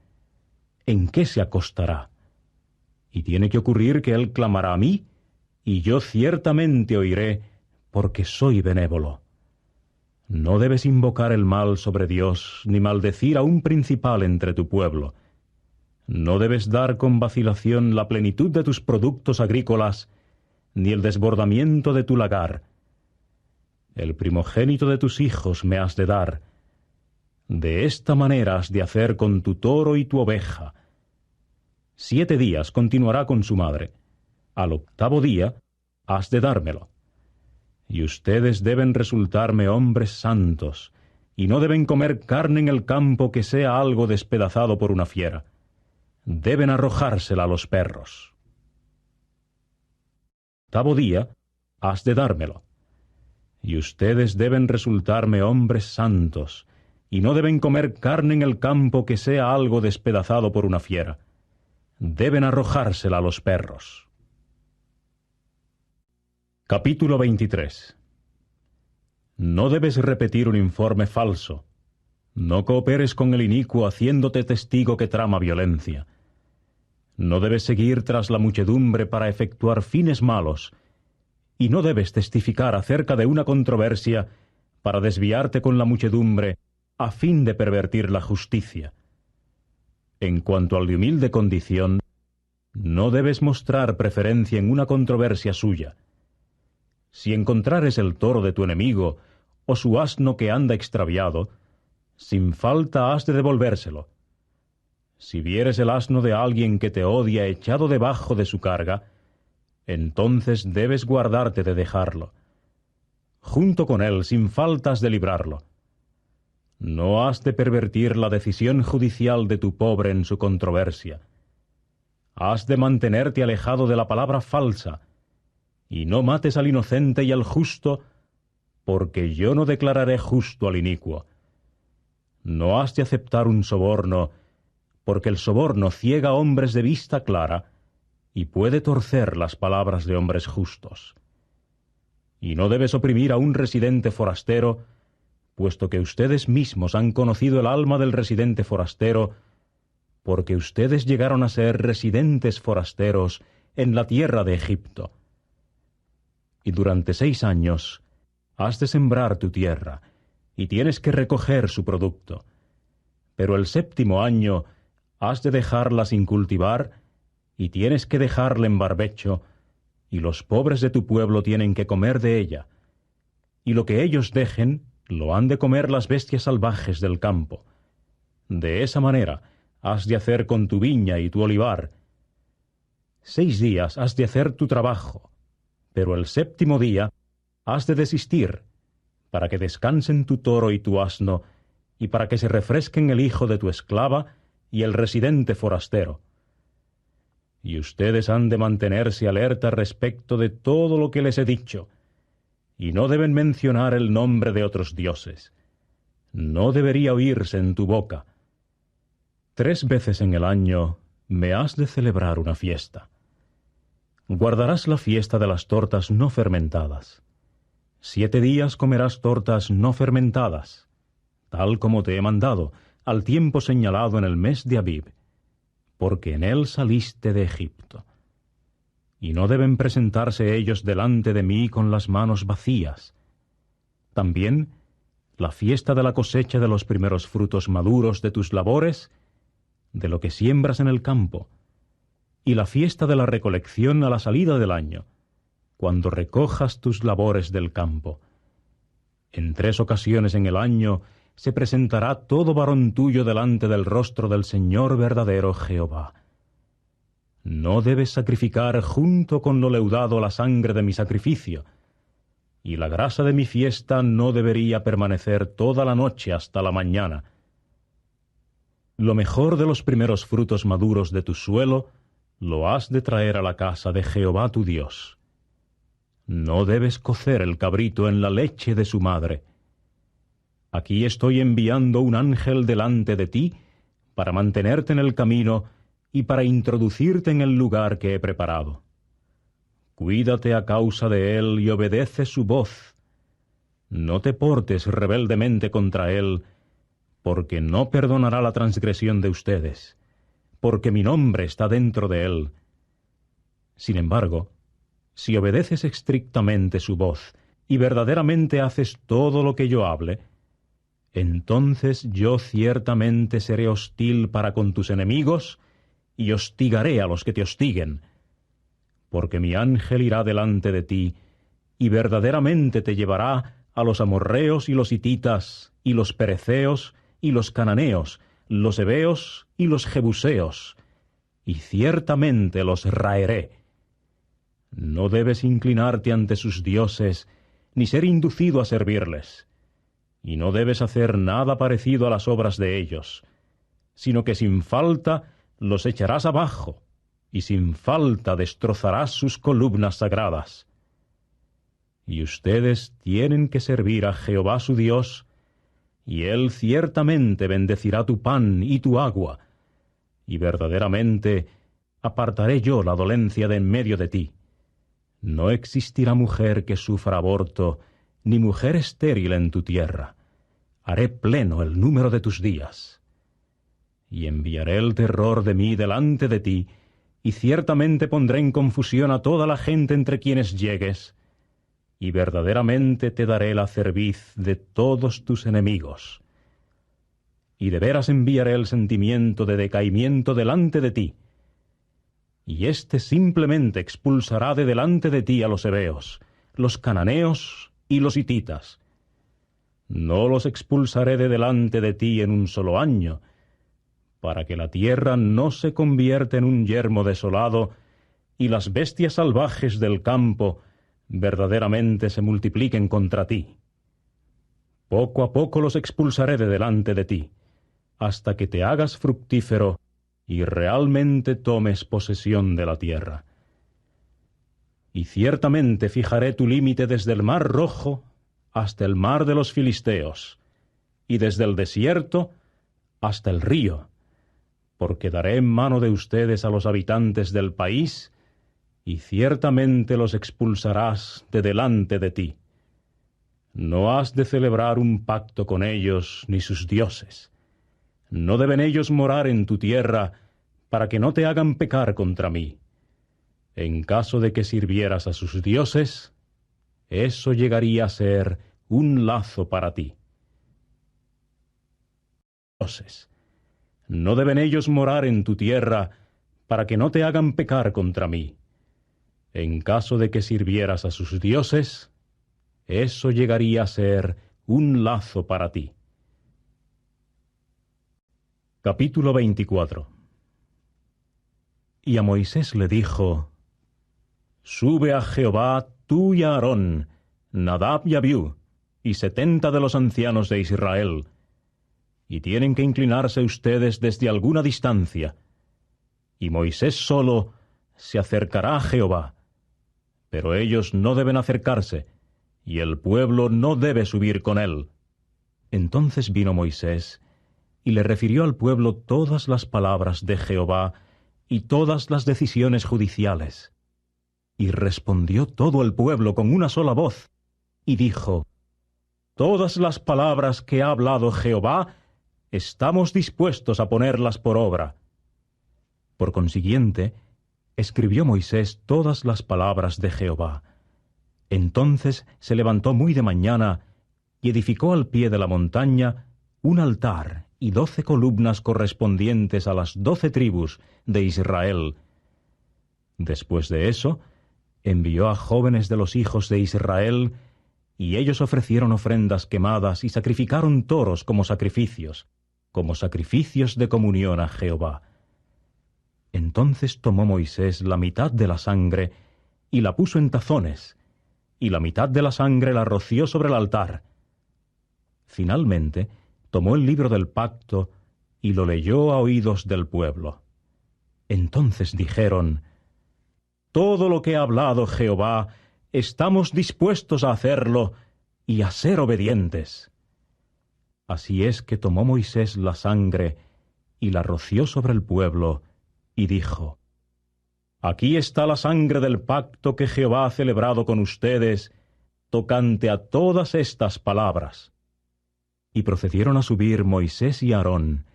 ¿En qué se acostará? Y tiene que ocurrir que él clamará a mí, y yo ciertamente oiré, porque soy benévolo. No debes invocar el mal sobre Dios, ni maldecir a un principal entre tu pueblo. No debes dar con vacilación la plenitud de tus productos agrícolas, ni el desbordamiento de tu lagar. El primogénito de tus hijos me has de dar. De esta manera has de hacer con tu toro y tu oveja. 7 días continuará con su madre. Al 8º día has de dármelo. Y ustedes deben resultarme hombres santos, y no deben comer carne en el campo que sea algo despedazado por una fiera. Deben arrojársela a los perros. 8º día has de dármelo. Y ustedes deben resultarme hombres santos, y no deben comer carne en el campo que sea algo despedazado por una fiera. Deben arrojársela a los perros. Capítulo 23. No debes repetir un informe falso. No cooperes con el inicuo haciéndote testigo que trama violencia. No debes seguir tras la muchedumbre para efectuar fines malos, y no debes testificar acerca de una controversia para desviarte con la muchedumbre a fin de pervertir la justicia. En cuanto al de humilde condición, no debes mostrar preferencia en una controversia suya. Si encontrares el toro de tu enemigo o su asno que anda extraviado, sin falta has de devolvérselo. Si vieres el asno de alguien que te odia echado debajo de su carga, entonces debes guardarte de dejarlo. Junto con él, sin falta has de librarlo. No has de pervertir la decisión judicial de tu pobre en su controversia. Has de mantenerte alejado de la palabra falsa, y no mates al inocente y al justo, porque yo no declararé justo al inicuo. No has de aceptar un soborno, porque el soborno ciega a hombres de vista clara y puede torcer las palabras de hombres justos. Y no debes oprimir a un residente forastero, puesto que ustedes mismos han conocido el alma del residente forastero, porque ustedes llegaron a ser residentes forasteros en la tierra de Egipto. Y durante 6 años has de sembrar tu tierra, y tienes que recoger su producto. Pero el 7º año has de dejarla sin cultivar, y tienes que dejarla en barbecho, y los pobres de tu pueblo tienen que comer de ella. Y lo que ellos dejen, lo han de comer las bestias salvajes del campo. De esa manera has de hacer con tu viña y tu olivar. 6 días has de hacer tu trabajo, pero el 7º día has de desistir, para que descansen tu toro y tu asno, y para que se refresquen el hijo de tu esclava y el residente forastero. Y ustedes han de mantenerse alerta respecto de todo lo que les he dicho, y no deben mencionar el nombre de otros dioses. No debería oírse en tu boca. 3 veces en el año me has de celebrar una fiesta. Guardarás la fiesta de las tortas no fermentadas. 7 días comerás tortas no fermentadas, tal como te he mandado, al tiempo señalado en el mes de Abib, porque en él saliste de Egipto. Y no deben presentarse ellos delante de mí con las manos vacías. También la fiesta de la cosecha de los primeros frutos maduros de tus labores, de lo que siembras en el campo, y la fiesta de la recolección a la salida del año, cuando recojas tus labores del campo. En 3 ocasiones en el año se presentará todo varón tuyo delante del rostro del Señor verdadero Jehová. No debes sacrificar junto con lo leudado la sangre de mi sacrificio, y la grasa de mi fiesta no debería permanecer toda la noche hasta la mañana. Lo mejor de los primeros frutos maduros de tu suelo lo has de traer a la casa de Jehová tu Dios. No debes cocer el cabrito en la leche de su madre. Aquí estoy enviando un ángel delante de ti para mantenerte en el camino y para introducirte en el lugar que he preparado. Cuídate a causa de él y obedece su voz. No te portes rebeldemente contra él, porque no perdonará la transgresión de ustedes, porque mi nombre está dentro de él. Sin embargo, si obedeces estrictamente su voz y verdaderamente haces todo lo que yo hable, entonces yo ciertamente seré hostil para con tus enemigos y hostigaré a los que te hostiguen, porque mi ángel irá delante de ti y verdaderamente te llevará a los amorreos y los hititas y los pereceos y los cananeos, los heveos y los jebuseos, y ciertamente los raeré. No debes inclinarte ante sus dioses, ni ser inducido a servirles, y no debes hacer nada parecido a las obras de ellos, sino que sin falta los echarás abajo, y sin falta destrozarás sus columnas sagradas. Y ustedes tienen que servir a Jehová su Dios, y él ciertamente bendecirá tu pan y tu agua, y verdaderamente apartaré yo la dolencia de en medio de ti. No existirá mujer que sufra aborto, ni mujer estéril en tu tierra. Haré pleno el número de tus días. Y enviaré el terror de mí delante de ti, y ciertamente pondré en confusión a toda la gente entre quienes llegues, y verdaderamente te daré la cerviz de todos tus enemigos. Y de veras enviaré el sentimiento de decaimiento delante de ti, y éste simplemente expulsará de delante de ti a los heveos, los cananeos y los hititas. No los expulsaré de delante de ti en un solo año, para que la tierra no se convierta en un yermo desolado, y las bestias salvajes del campo verdaderamente se multipliquen contra ti. Poco a poco los expulsaré de delante de ti, hasta que te hagas fructífero y realmente tomes posesión de la tierra. Y ciertamente fijaré tu límite desde el mar Rojo hasta el mar de los Filisteos, y desde el desierto hasta el río, porque daré en mano de ustedes a los habitantes del país, y ciertamente los expulsarás de delante de ti. No has de celebrar un pacto con ellos ni sus dioses. No deben ellos morar en tu tierra, para que no te hagan pecar contra mí. En caso de que sirvieras a sus dioses, eso llegaría a ser un lazo para ti. Dioses. No deben ellos morar en tu tierra, para que no te hagan pecar contra mí. En caso de que sirvieras a sus dioses, eso llegaría a ser un lazo para ti. Capítulo 24. Y a Moisés le dijo: Sube a Jehová tú y a Aarón, Nadab y Abiú, y 70 de los ancianos de Israel, y tienen que inclinarse ustedes desde alguna distancia, y Moisés solo se acercará a Jehová, pero ellos no deben acercarse, y el pueblo no debe subir con él». Entonces vino Moisés, y le refirió al pueblo todas las palabras de Jehová y todas las decisiones judiciales. Y respondió todo el pueblo con una sola voz, y dijo: «Todas las palabras que ha hablado Jehová, estamos dispuestos a ponerlas por obra». Por consiguiente, escribió Moisés todas las palabras de Jehová. Entonces se levantó muy de mañana, y edificó al pie de la montaña un altar y 12 columnas correspondientes a las 12 tribus de Israel. Después de eso, envió a jóvenes de los hijos de Israel, y ellos ofrecieron ofrendas quemadas y sacrificaron toros como sacrificios de comunión a Jehová. Entonces tomó Moisés la mitad de la sangre y la puso en tazones, y la mitad de la sangre la roció sobre el altar. Finalmente, tomó el libro del pacto y lo leyó a oídos del pueblo. Entonces dijeron: «Todo lo que ha hablado Jehová, estamos dispuestos a hacerlo y a ser obedientes». Así es que tomó Moisés la sangre y la roció sobre el pueblo, y dijo: «Aquí está la sangre del pacto que Jehová ha celebrado con ustedes, tocante a todas estas palabras». Y procedieron a subir Moisés y Aarón,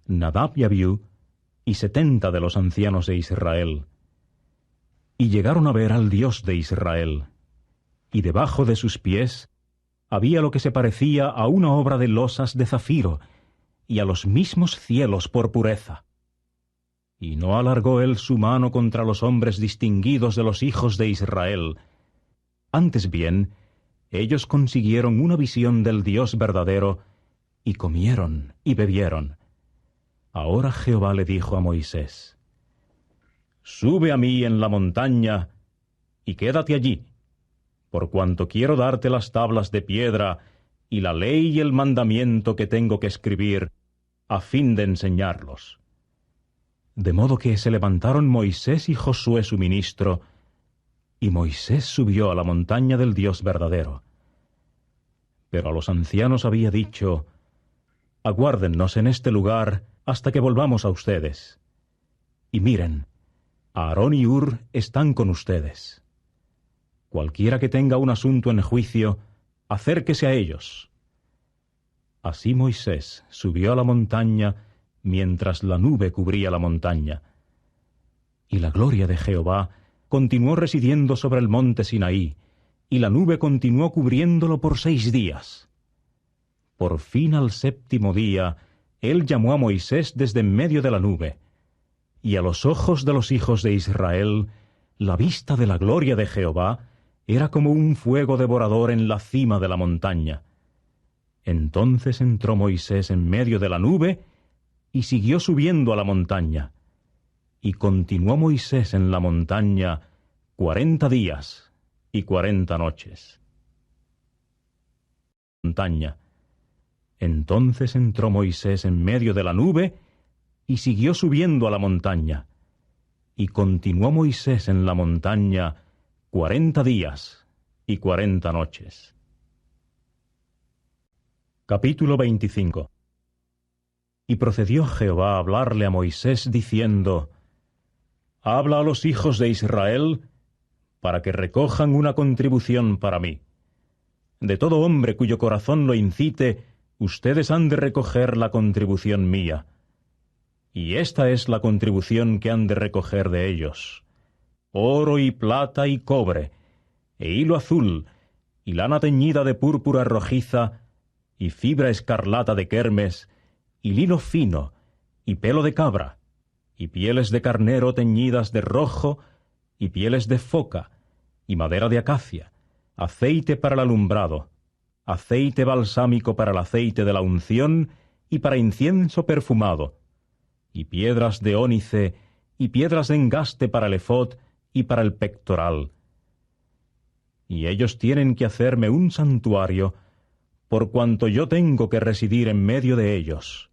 Nadab y Abiú, y 70 de los ancianos de Israel. Y llegaron a ver al Dios de Israel, y debajo de sus pies había lo que se parecía a una obra de losas de zafiro, y a los mismos cielos por pureza. Y no alargó él su mano contra los hombres distinguidos de los hijos de Israel. Antes bien, ellos consiguieron una visión del Dios verdadero, y comieron y bebieron. Ahora Jehová le dijo a Moisés: «Sube a mí en la montaña, y quédate allí, por cuanto quiero darte las tablas de piedra, y la ley y el mandamiento que tengo que escribir, a fin de enseñarlos». De modo que se levantaron Moisés y Josué su ministro, y Moisés subió a la montaña del Dios verdadero. Pero a los ancianos había dicho: «Aguárdennos en este lugar hasta que volvamos a ustedes. Y miren, Aarón y Hur están con ustedes. Cualquiera que tenga un asunto en juicio, acérquese a ellos». Así Moisés subió a la montaña mientras la nube cubría la montaña. Y la gloria de Jehová continuó residiendo sobre el monte Sinaí, y la nube continuó cubriéndolo por 6 días. Por fin al 7º día, él llamó a Moisés desde en medio de la nube, y a los ojos de los hijos de Israel, la vista de la gloria de Jehová era como un fuego devorador en la cima de la montaña. Entonces entró Moisés en medio de la nube, y siguió subiendo a la montaña. Y continuó Moisés en la montaña 40 días y 40 noches. Montaña. Entonces entró Moisés en medio de la nube, y siguió subiendo a la montaña. Y continuó Moisés en la montaña 40 días y 40 noches. Capítulo 25. Y procedió Jehová a hablarle a Moisés, diciendo: «Habla a los hijos de Israel, para que recojan una contribución para mí. De todo hombre cuyo corazón lo incite, ustedes han de recoger la contribución mía. Y esta es la contribución que han de recoger de ellos: oro y plata y cobre, e hilo azul, y lana teñida de púrpura rojiza, y fibra escarlata de kermes, y lino fino, y pelo de cabra, y pieles de carnero teñidas de rojo, y pieles de foca, y madera de acacia, aceite para el alumbrado, aceite balsámico para el aceite de la unción, y para incienso perfumado, y piedras de ónice, y piedras de engaste para el efod y para el pectoral. Y ellos tienen que hacerme un santuario, por cuanto yo tengo que residir en medio de ellos.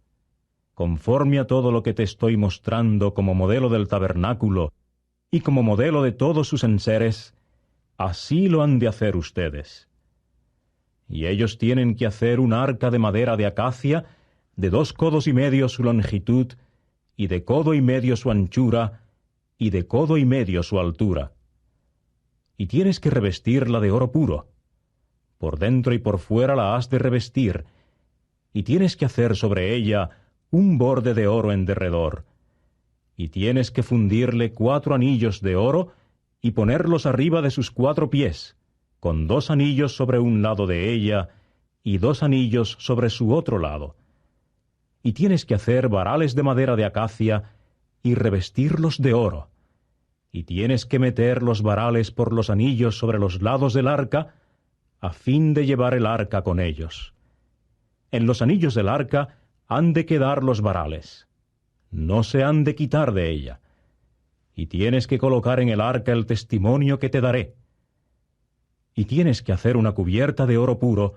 Conforme a todo lo que te estoy mostrando como modelo del tabernáculo y como modelo de todos sus enseres, así lo han de hacer ustedes. Y ellos tienen que hacer un arca de madera de acacia, de 2 codos y medio su longitud, y de 1,5 codos su anchura, y de 1,5 codos su altura. Y tienes que revestirla de oro puro. Por dentro y por fuera la has de revestir, y tienes que hacer sobre ella un borde de oro en derredor. Y tienes que fundirle 4 anillos de oro, y ponerlos arriba de sus 4 pies, con 2 anillos sobre un lado de ella, y 2 anillos sobre su otro lado. Y tienes que hacer varales de madera de acacia, y revestirlos de oro. Y tienes que meter los varales por los anillos sobre los lados del arca, a fin de llevar el arca con ellos. En los anillos del arca han de quedar los varales. No se han de quitar de ella. Y tienes que colocar en el arca el testimonio que te daré. Y tienes que hacer una cubierta de oro puro,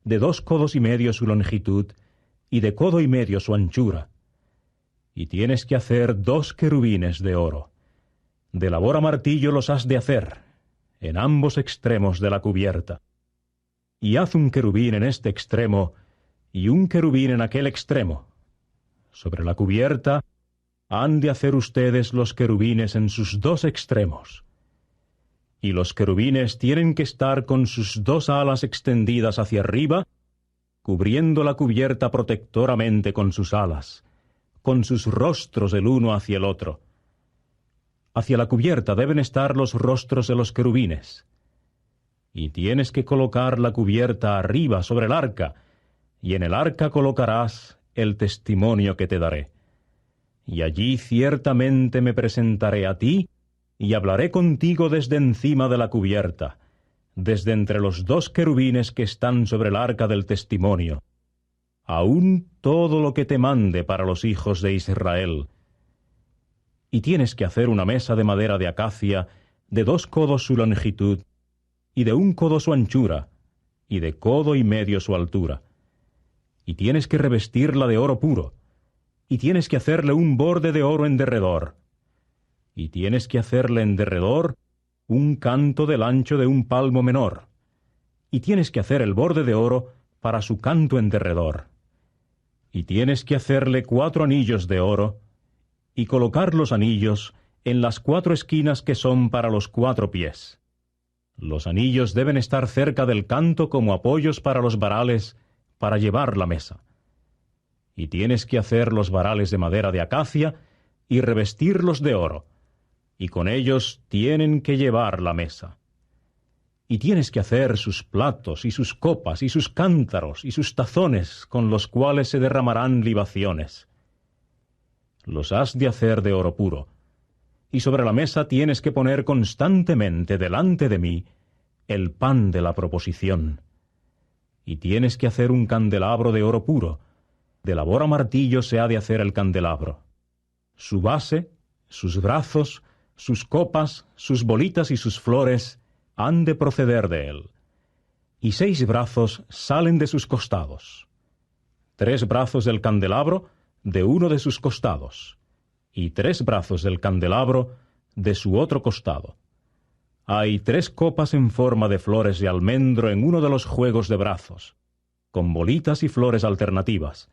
de 2,5 codos su longitud, y de 1,5 codos su anchura. Y tienes que hacer 2 querubines de oro. De labor a martillo los has de hacer, en ambos extremos de la cubierta. Y haz un querubín en este extremo, y un querubín en aquel extremo. Sobre la cubierta han de hacer ustedes los querubines en sus 2 extremos. Y los querubines tienen que estar con sus 2 alas extendidas hacia arriba, cubriendo la cubierta protectoramente con sus alas, con sus rostros el uno hacia el otro. Hacia la cubierta deben estar los rostros de los querubines. Y tienes que colocar la cubierta arriba sobre el arca, y en el arca colocarás el testimonio que te daré. Y allí ciertamente me presentaré a ti, y hablaré contigo desde encima de la cubierta, desde entre los 2 querubines que están sobre el arca del testimonio, aún todo lo que te mande para los hijos de Israel. Y tienes que hacer una mesa de madera de acacia, de 2 codos su longitud, y de 1 codo su anchura, y de 1,5 codos su altura. Y tienes que revestirla de oro puro, y tienes que hacerle un borde de oro en derredor, y tienes que hacerle en derredor un canto del ancho de 1 palmo menor, y tienes que hacer el borde de oro para su canto en derredor. Y tienes que hacerle 4 anillos de oro, y colocar los anillos en las 4 esquinas que son para los 4 pies. Los anillos deben estar cerca del canto como apoyos para los varales, para llevar la mesa. Y tienes que hacer los varales de madera de acacia, y revestirlos de oro, y con ellos tienen que llevar la mesa. Y tienes que hacer sus platos, y sus copas, y sus cántaros, y sus tazones, con los cuales se derramarán libaciones. Los has de hacer de oro puro, y sobre la mesa tienes que poner constantemente delante de mí el pan de la proposición. Y tienes que hacer un candelabro de oro puro, de labor a martillo se ha de hacer el candelabro. Su base, sus brazos, sus copas, sus bolitas y sus flores han de proceder de él. Y 6 brazos salen de sus costados. 3 brazos del candelabro de uno de sus costados, y 3 brazos del candelabro de su otro costado. Hay 3 copas en forma de flores de almendro en uno de los juegos de brazos, con bolitas y flores alternativas,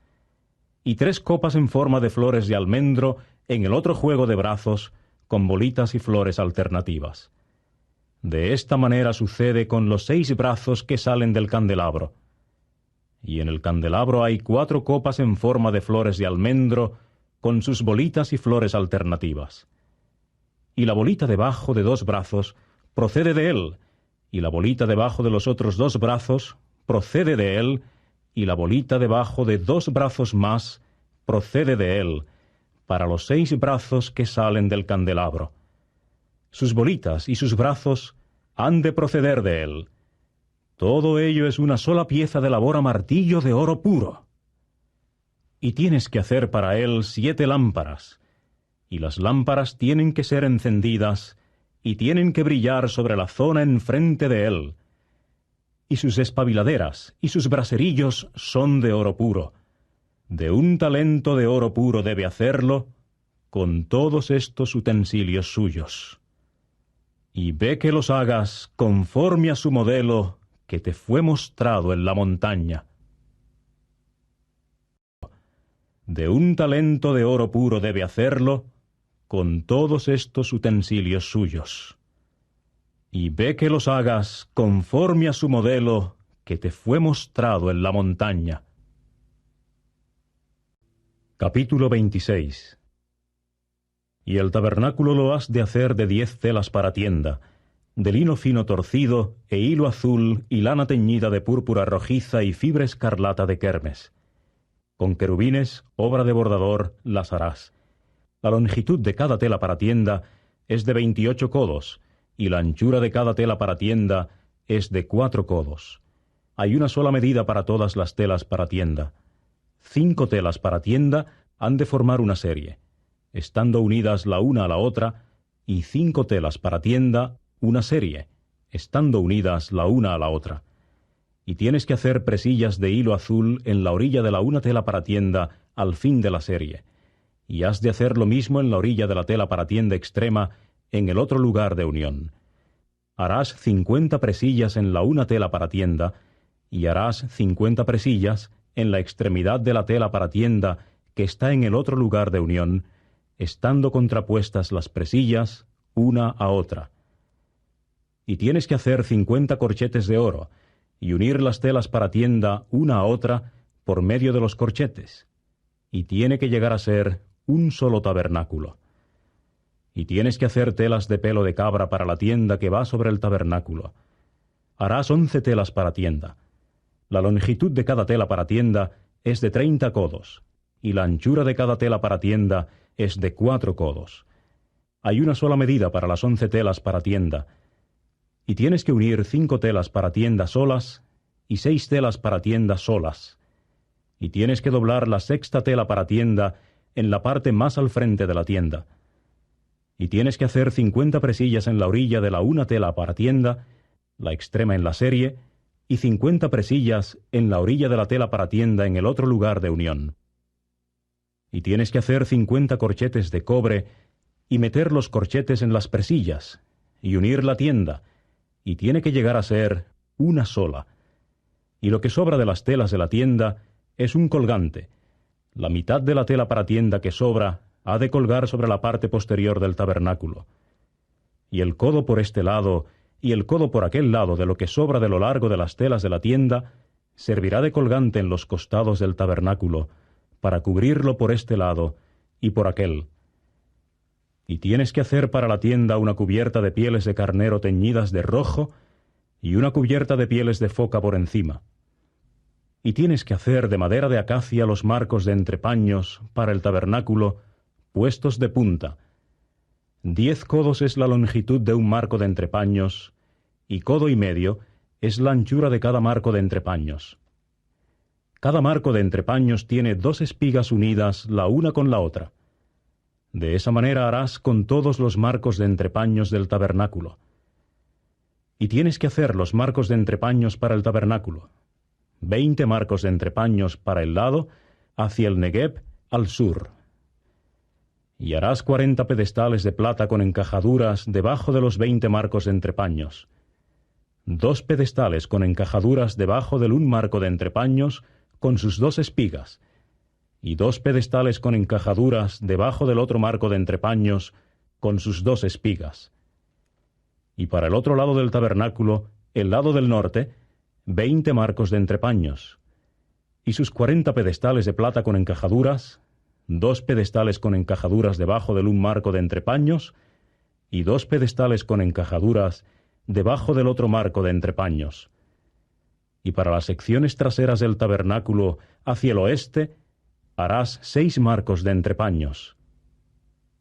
y 3 copas en forma de flores de almendro en el otro juego de brazos, con bolitas y flores alternativas. De esta manera sucede con los 6 brazos que salen del candelabro. Y en el candelabro hay 4 copas en forma de flores de almendro, con sus bolitas y flores alternativas. Y la bolita debajo de 2 brazos procede de él, y la bolita debajo de los otros 2 brazos procede de él, y la bolita debajo de 2 brazos más procede de él, para los 6 brazos que salen del candelabro. Sus bolitas y sus brazos han de proceder de él. Todo ello es una sola pieza de labor a martillo de oro puro. Y tienes que hacer para él 7 lámparas, y las lámparas tienen que ser encendidas, y tienen que brillar sobre la zona enfrente de él. Y sus espabiladeras y sus braserillos son de oro puro. De 1 talento de oro puro debe hacerlo, con todos estos utensilios suyos. Y ve que los hagas conforme a su modelo, que te fue mostrado en la montaña. De un talento de oro puro debe hacerlo, con todos estos utensilios suyos. Y ve que los hagas conforme a su modelo que te fue mostrado en la montaña. Capítulo 26. Y el tabernáculo lo has de hacer de 10 telas para tienda, de lino fino torcido, e hilo azul, y lana teñida de púrpura rojiza y fibra escarlata de kermes. Con querubines, obra de bordador, las harás. La longitud de cada tela para tienda es de 28 codos, y la anchura de cada tela para tienda es de 4 codos. Hay una sola medida para todas las telas para tienda. 5 telas para tienda han de formar una serie, estando unidas la una a la otra, y 5 telas para tienda una serie, estando unidas la una a la otra. Y tienes que hacer presillas de hilo azul en la orilla de la una tela para tienda al fin de la serie, y has de hacer lo mismo en la orilla de la tela para tienda extrema en el otro lugar de unión. Harás 50 presillas en la una tela para tienda, y harás 50 presillas en la extremidad de la tela para tienda que está en el otro lugar de unión, estando contrapuestas las presillas una a otra. Y tienes que hacer 50 corchetes de oro, y unir las telas para tienda una a otra por medio de los corchetes, y tiene que llegar a ser un solo tabernáculo. Y tienes que hacer telas de pelo de cabra para la tienda que va sobre el tabernáculo. Harás 11 telas para tienda. La longitud de cada tela para tienda es de 30 codos, y la anchura de cada tela para tienda es de 4 codos. Hay una sola medida para las 11 telas para tienda, y tienes que unir 5 telas para tienda solas y 6 telas para tienda solas. Y tienes que doblar la sexta tela para tienda en la parte más al frente de la tienda. Y tienes que hacer 50 presillas en la orilla de la una tela para tienda, la extrema en la serie, y 50 presillas en la orilla de la tela para tienda en el otro lugar de unión. Y tienes que hacer 50 corchetes de cobre y meter los corchetes en las presillas y unir la tienda, y tiene que llegar a ser una sola. Y lo que sobra de las telas de la tienda es un colgante. La mitad de la tela para tienda que sobra ha de colgar sobre la parte posterior del tabernáculo. Y el codo por este lado y el codo por aquel lado de lo que sobra de lo largo de las telas de la tienda servirá de colgante en los costados del tabernáculo, para cubrirlo por este lado y por aquel. Y tienes que hacer para la tienda una cubierta de pieles de carnero teñidas de rojo y una cubierta de pieles de foca por encima. Y tienes que hacer de madera de acacia los marcos de entrepaños para el tabernáculo, puestos de punta. 10 codos es la longitud de un marco de entrepaños, y codo y medio es la anchura de cada marco de entrepaños. Cada marco de entrepaños tiene 2 espigas unidas la una con la otra. De esa manera harás con todos los marcos de entrepaños del tabernáculo. Y tienes que hacer los marcos de entrepaños para el tabernáculo. 20 marcos de entrepaños para el lado, hacia el Negueb, al sur. Y harás 40 pedestales de plata con encajaduras debajo de los 20 marcos de entrepaños. 2 pedestales con encajaduras debajo del un marco de entrepaños con sus 2 espigas, y 2 pedestales con encajaduras debajo del otro marco de entrepaños con sus 2 espigas. Y para el otro lado del tabernáculo, el lado del norte, 20 marcos de entrepaños, y sus 40 pedestales de plata con encajaduras, 2 pedestales con encajaduras debajo del un marco de entrepaños, y 2 pedestales con encajaduras debajo del otro marco de entrepaños. Y para las secciones traseras del tabernáculo hacia el oeste, harás 6 marcos de entrepaños.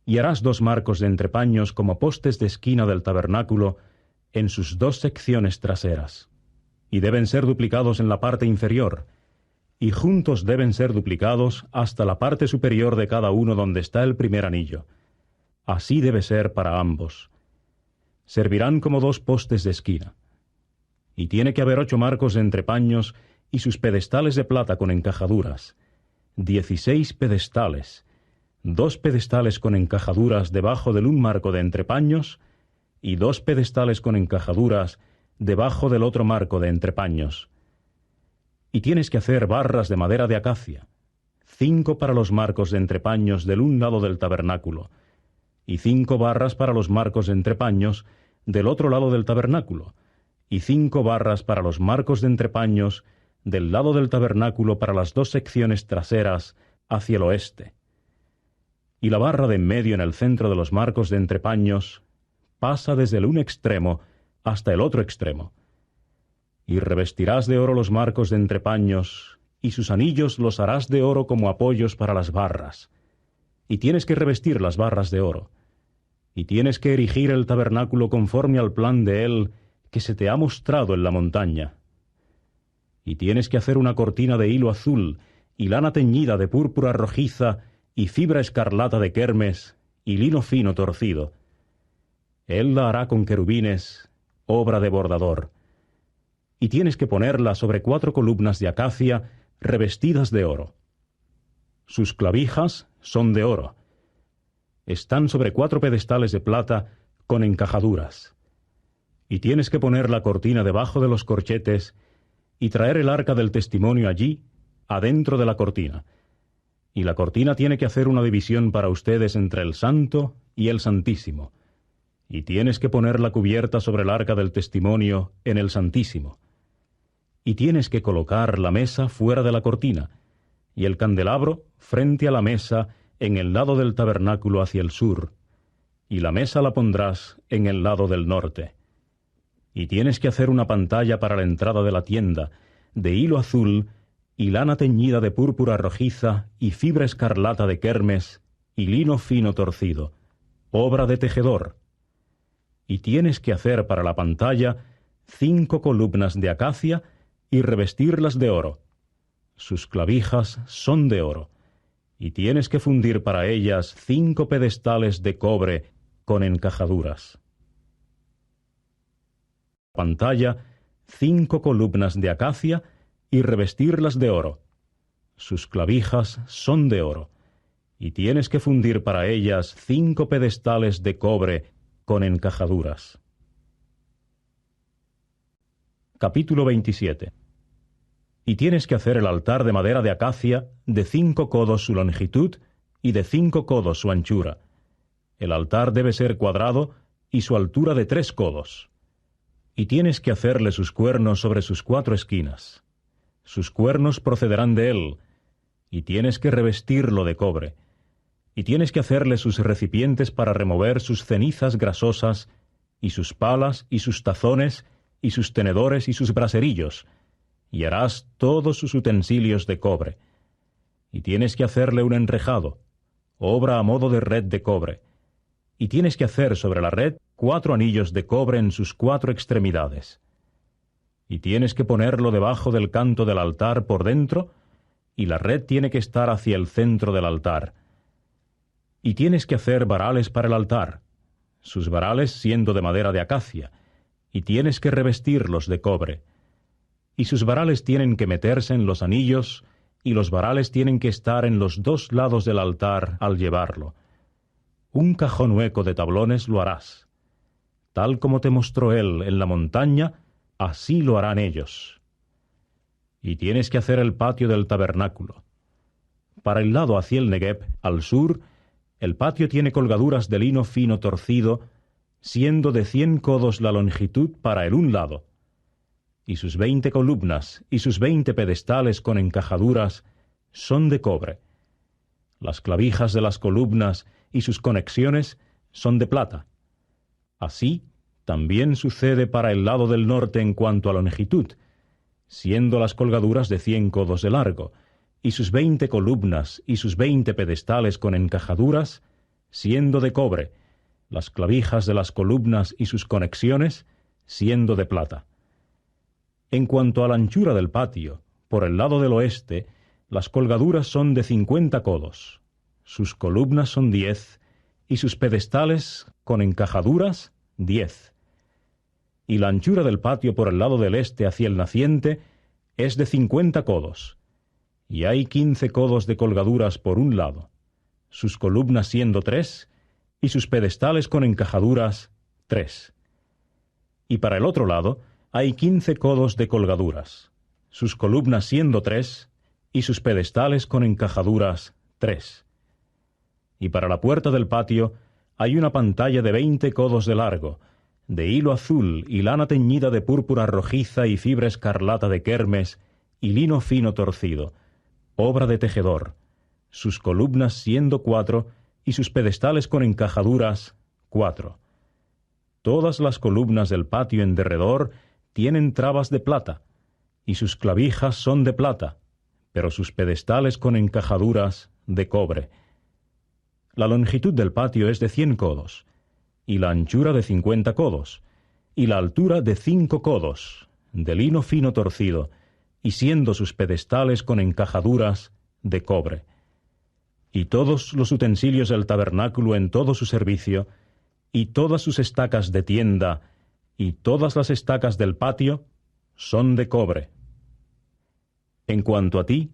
Y harás 2 marcos de entrepaños como postes de esquina del tabernáculo en sus 2 secciones traseras. Y deben ser duplicados en la parte inferior, y juntos deben ser duplicados hasta la parte superior de cada uno donde está el primer anillo. Así debe ser para ambos. Servirán como 2 postes de esquina. Y tiene que haber 8 marcos de entrepaños y sus pedestales de plata con encajaduras, 16 pedestales, 2 pedestales con encajaduras debajo del un marco de entrepaños, y 2 pedestales con encajaduras debajo del otro marco de entrepaños. Y tienes que hacer barras de madera de acacia, 5 para los marcos de entrepaños del un lado del tabernáculo, y 5 barras para los marcos de entrepaños del otro lado del tabernáculo, y 5 barras para los marcos de entrepaños del lado del tabernáculo para las 2 secciones traseras hacia el oeste. Y la barra de en medio en el centro de los marcos de entrepaños pasa desde el un extremo hasta el otro extremo. Y revestirás de oro los marcos de entrepaños, y sus anillos los harás de oro como apoyos para las barras. Y tienes que revestir las barras de oro. Y tienes que erigir el tabernáculo conforme al plan de él que se te ha mostrado en la montaña. Y tienes que hacer una cortina de hilo azul, y lana teñida de púrpura rojiza, y fibra escarlata de kermes, y lino fino torcido. Él la hará con querubines, obra de bordador. Y tienes que ponerla sobre 4 columnas de acacia revestidas de oro. Sus clavijas son de oro. Están sobre 4 pedestales de plata con encajaduras. Y tienes que poner la cortina debajo de los corchetes y traer el arca del testimonio allí, adentro de la cortina. Y la cortina tiene que hacer una división para ustedes entre el santo y el santísimo. Y tienes que poner la cubierta sobre el arca del testimonio en el santísimo. Y tienes que colocar la mesa fuera de la cortina, y el candelabro frente a la mesa en el lado del tabernáculo hacia el sur, y la mesa la pondrás en el lado del norte. Y tienes que hacer una pantalla para la entrada de la tienda, de hilo azul, y lana teñida de púrpura rojiza, y fibra escarlata de kermes, y lino fino torcido, obra de tejedor. Y tienes que hacer para la pantalla 5 columnas de acacia, y revestirlas de oro. Sus clavijas son de oro, y tienes que fundir para ellas 5 pedestales de cobre con encajaduras. Pantalla, 5 columnas de acacia, y revestirlas de oro. Sus clavijas son de oro, y tienes que fundir para ellas 5 pedestales de cobre con encajaduras. Capítulo 27. Y tienes que hacer el altar de madera de acacia de 5 codos su longitud y de 5 codos su anchura. El altar debe ser cuadrado y su altura de 3 codos. Y tienes que hacerle sus cuernos sobre sus 4 esquinas. Sus cuernos procederán de él, y tienes que revestirlo de cobre. Y tienes que hacerle sus recipientes para remover sus cenizas grasosas, y sus palas, y sus tazones, y sus tenedores, y sus braserillos, y harás todos sus utensilios de cobre. Y tienes que hacerle un enrejado, obra a modo de red de cobre. Y tienes que hacer sobre la red 4 anillos de cobre en sus 4 extremidades. Y tienes que ponerlo debajo del canto del altar por dentro, y la red tiene que estar hacia el centro del altar. Y tienes que hacer varales para el altar, sus varales siendo de madera de acacia, y tienes que revestirlos de cobre. Y sus varales tienen que meterse en los anillos, y los varales tienen que estar en los 2 lados del altar al llevarlo. Un cajón hueco de tablones lo harás. Tal como te mostró él en la montaña, así lo harán ellos. Y tienes que hacer el patio del tabernáculo. Para el lado hacia el Negueb, al sur, el patio tiene colgaduras de lino fino torcido, siendo de 100 codos la longitud para el un lado, y sus 20 columnas y sus 20 pedestales con encajaduras son de cobre. Las clavijas de las columnas y sus conexiones son de plata. Así también sucede para el lado del norte en cuanto a longitud, siendo las colgaduras de 100 codos de largo, y sus 20 columnas y sus 20 pedestales con encajaduras, siendo de cobre, las clavijas de las columnas y sus conexiones, siendo de plata. En cuanto a la anchura del patio, por el lado del oeste, las colgaduras son de 50 codos, sus columnas son 10, y sus pedestales con encajaduras 10. Y la anchura del patio por el lado del este hacia el naciente es de 50 codos, y hay 15 codos de colgaduras por un lado, sus columnas siendo 3, y sus pedestales con encajaduras 3. Y para el otro lado hay 15 codos de colgaduras, sus columnas siendo 3, y sus pedestales con encajaduras 3. Y para la puerta del patio hay una pantalla de 20 codos de largo, de hilo azul y lana teñida de púrpura rojiza y fibra escarlata de kermes y lino fino torcido, obra de tejedor, sus columnas siendo 4 y sus pedestales con encajaduras 4. Todas las columnas del patio en derredor tienen trabas de plata, y sus clavijas son de plata, pero sus pedestales con encajaduras de cobre. La longitud del patio es de 100 codos, y la anchura de 50 codos, y la altura de 5 codos, de lino fino torcido, y siendo sus pedestales con encajaduras de cobre. Y todos los utensilios del tabernáculo en todo su servicio, y todas sus estacas de tienda, y todas las estacas del patio, son de cobre. En cuanto a ti,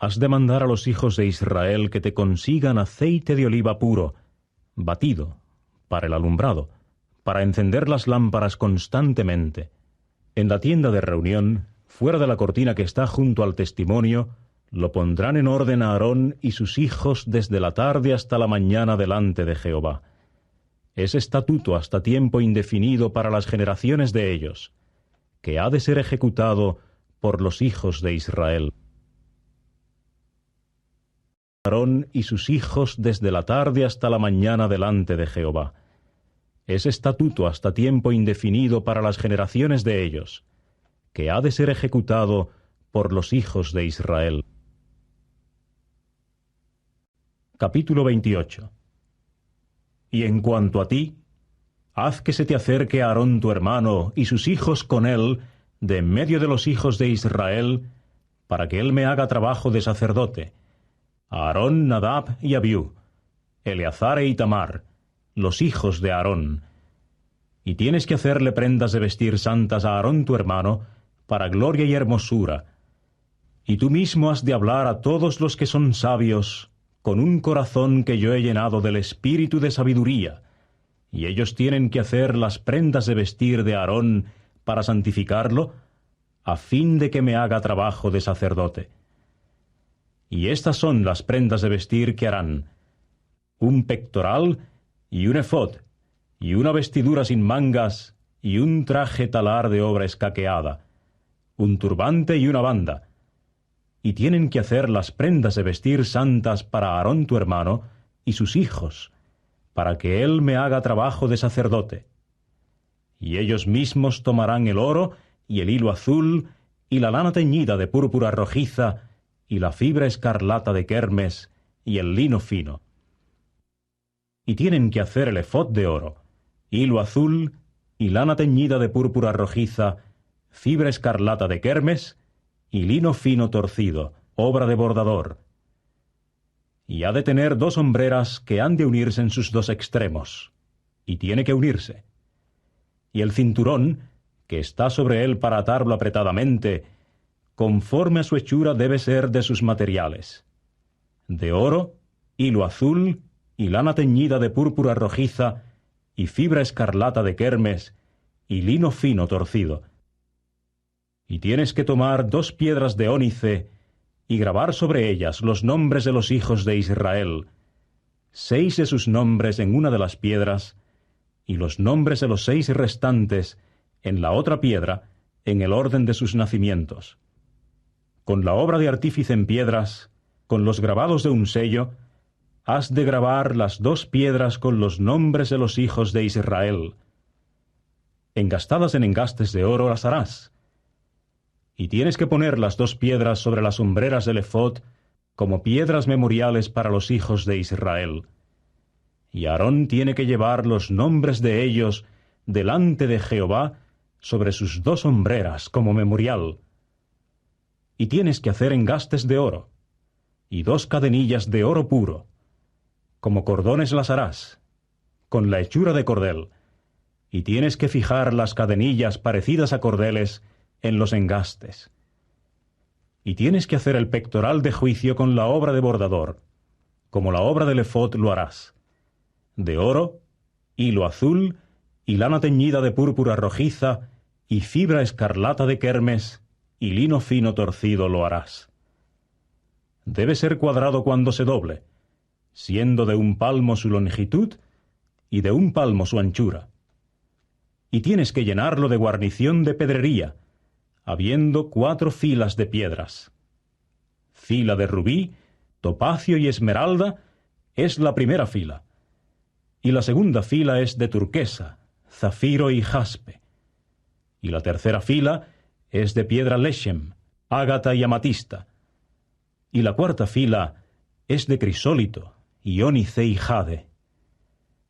has de mandar a los hijos de Israel que te consigan aceite de oliva puro, batido, para el alumbrado, para encender las lámparas constantemente. En la tienda de reunión, fuera de la cortina que está junto al testimonio, lo pondrán en orden a Aarón y sus hijos desde la tarde hasta la mañana delante de Jehová. Es estatuto hasta tiempo indefinido para las generaciones de ellos, que ha de ser ejecutado por los hijos de Israel. Aarón y sus hijos desde la tarde hasta la mañana delante de Jehová. Es estatuto hasta tiempo indefinido para las generaciones de ellos, que ha de ser ejecutado por los hijos de Israel. Capítulo 28. Y en cuanto a ti, haz que se te acerque Aarón tu hermano y sus hijos con él, de en medio de los hijos de Israel, para que él me haga trabajo de sacerdote, Aarón, Nadab y Abiú, Eleazar e Itamar, los hijos de Aarón. Y tienes que hacerle prendas de vestir santas a Aarón tu hermano, para gloria y hermosura. Y tú mismo has de hablar a todos los que son sabios, con un corazón que yo he llenado del espíritu de sabiduría, y ellos tienen que hacer las prendas de vestir de Aarón para santificarlo, a fin de que me haga trabajo de sacerdote. Y estas son las prendas de vestir que harán: un pectoral y un efod, y una vestidura sin mangas, y un traje talar de obra escaqueada, un turbante y una banda. Y tienen que hacer las prendas de vestir santas para Aarón tu hermano y sus hijos, para que él me haga trabajo de sacerdote. Y ellos mismos tomarán el oro y el hilo azul y la lana teñida de púrpura rojiza y la fibra escarlata de kermes y el lino fino. Y tienen que hacer el efod de oro, hilo azul y lana teñida de púrpura rojiza, fibra escarlata de kermes y lino fino torcido, obra de bordador. Y ha de tener 2 hombreras que han de unirse en sus 2 extremos, y tiene que unirse. Y el cinturón, que está sobre él para atarlo apretadamente, conforme a su hechura debe ser de sus materiales: de oro, hilo azul y lana teñida de púrpura rojiza y fibra escarlata de kermes y lino fino torcido. Y tienes que tomar 2 piedras de ónice y grabar sobre ellas los nombres de los hijos de Israel, 6 de sus nombres en una de las piedras, y los nombres de los 6 restantes en la otra piedra, en el orden de sus nacimientos. Con la obra de artífice en piedras, con los grabados de un sello, has de grabar las 2 piedras con los nombres de los hijos de Israel. Engastadas en engastes de oro las harás. Y tienes que poner las 2 piedras sobre las hombreras del efod como piedras memoriales para los hijos de Israel. Y Aarón tiene que llevar los nombres de ellos delante de Jehová sobre sus 2 hombreras como memorial. Y tienes que hacer engastes de oro, y 2 cadenillas de oro puro. Como cordones las harás, con la hechura de cordel, y tienes que fijar las cadenillas parecidas a cordeles en los engastes. Y tienes que hacer el pectoral de juicio con la obra de bordador, como la obra del efod lo harás: de oro, hilo azul y lana teñida de púrpura rojiza y fibra escarlata de kermes, y lino fino torcido lo harás. Debe ser cuadrado cuando se doble, siendo de 1 palmo su longitud y de 1 palmo su anchura. Y tienes que llenarlo de guarnición de pedrería, habiendo 4 filas de piedras. Fila de rubí, topacio y esmeralda es la primera fila, y la segunda fila es de turquesa, zafiro y jaspe, y la tercera fila es de piedra leshem, ágata y amatista, y la cuarta fila es de crisólito, iónice y jade.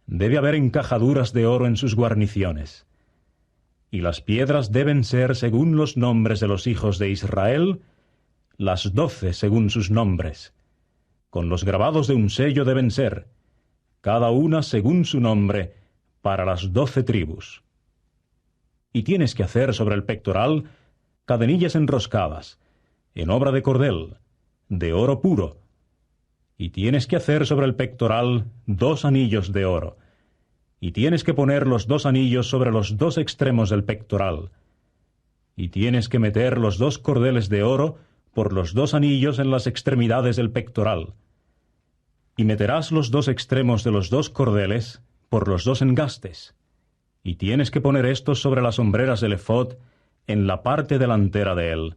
Debe haber encajaduras de oro en sus guarniciones, y las piedras deben ser según los nombres de los hijos de Israel, las 12 según sus nombres. Con los grabados de un sello deben ser, cada una según su nombre, para las 12 tribus. Y tienes que hacer sobre el pectoral cadenillas enroscadas, en obra de cordel, de oro puro. Y tienes que hacer sobre el pectoral 2 anillos de oro, y tienes que poner los 2 anillos sobre los 2 extremos del pectoral, y tienes que meter los 2 cordeles de oro por los 2 anillos en las extremidades del pectoral, y meterás los 2 extremos de los 2 cordeles por los 2 engastes, y tienes que poner estos sobre las hombreras del efod en la parte delantera de él.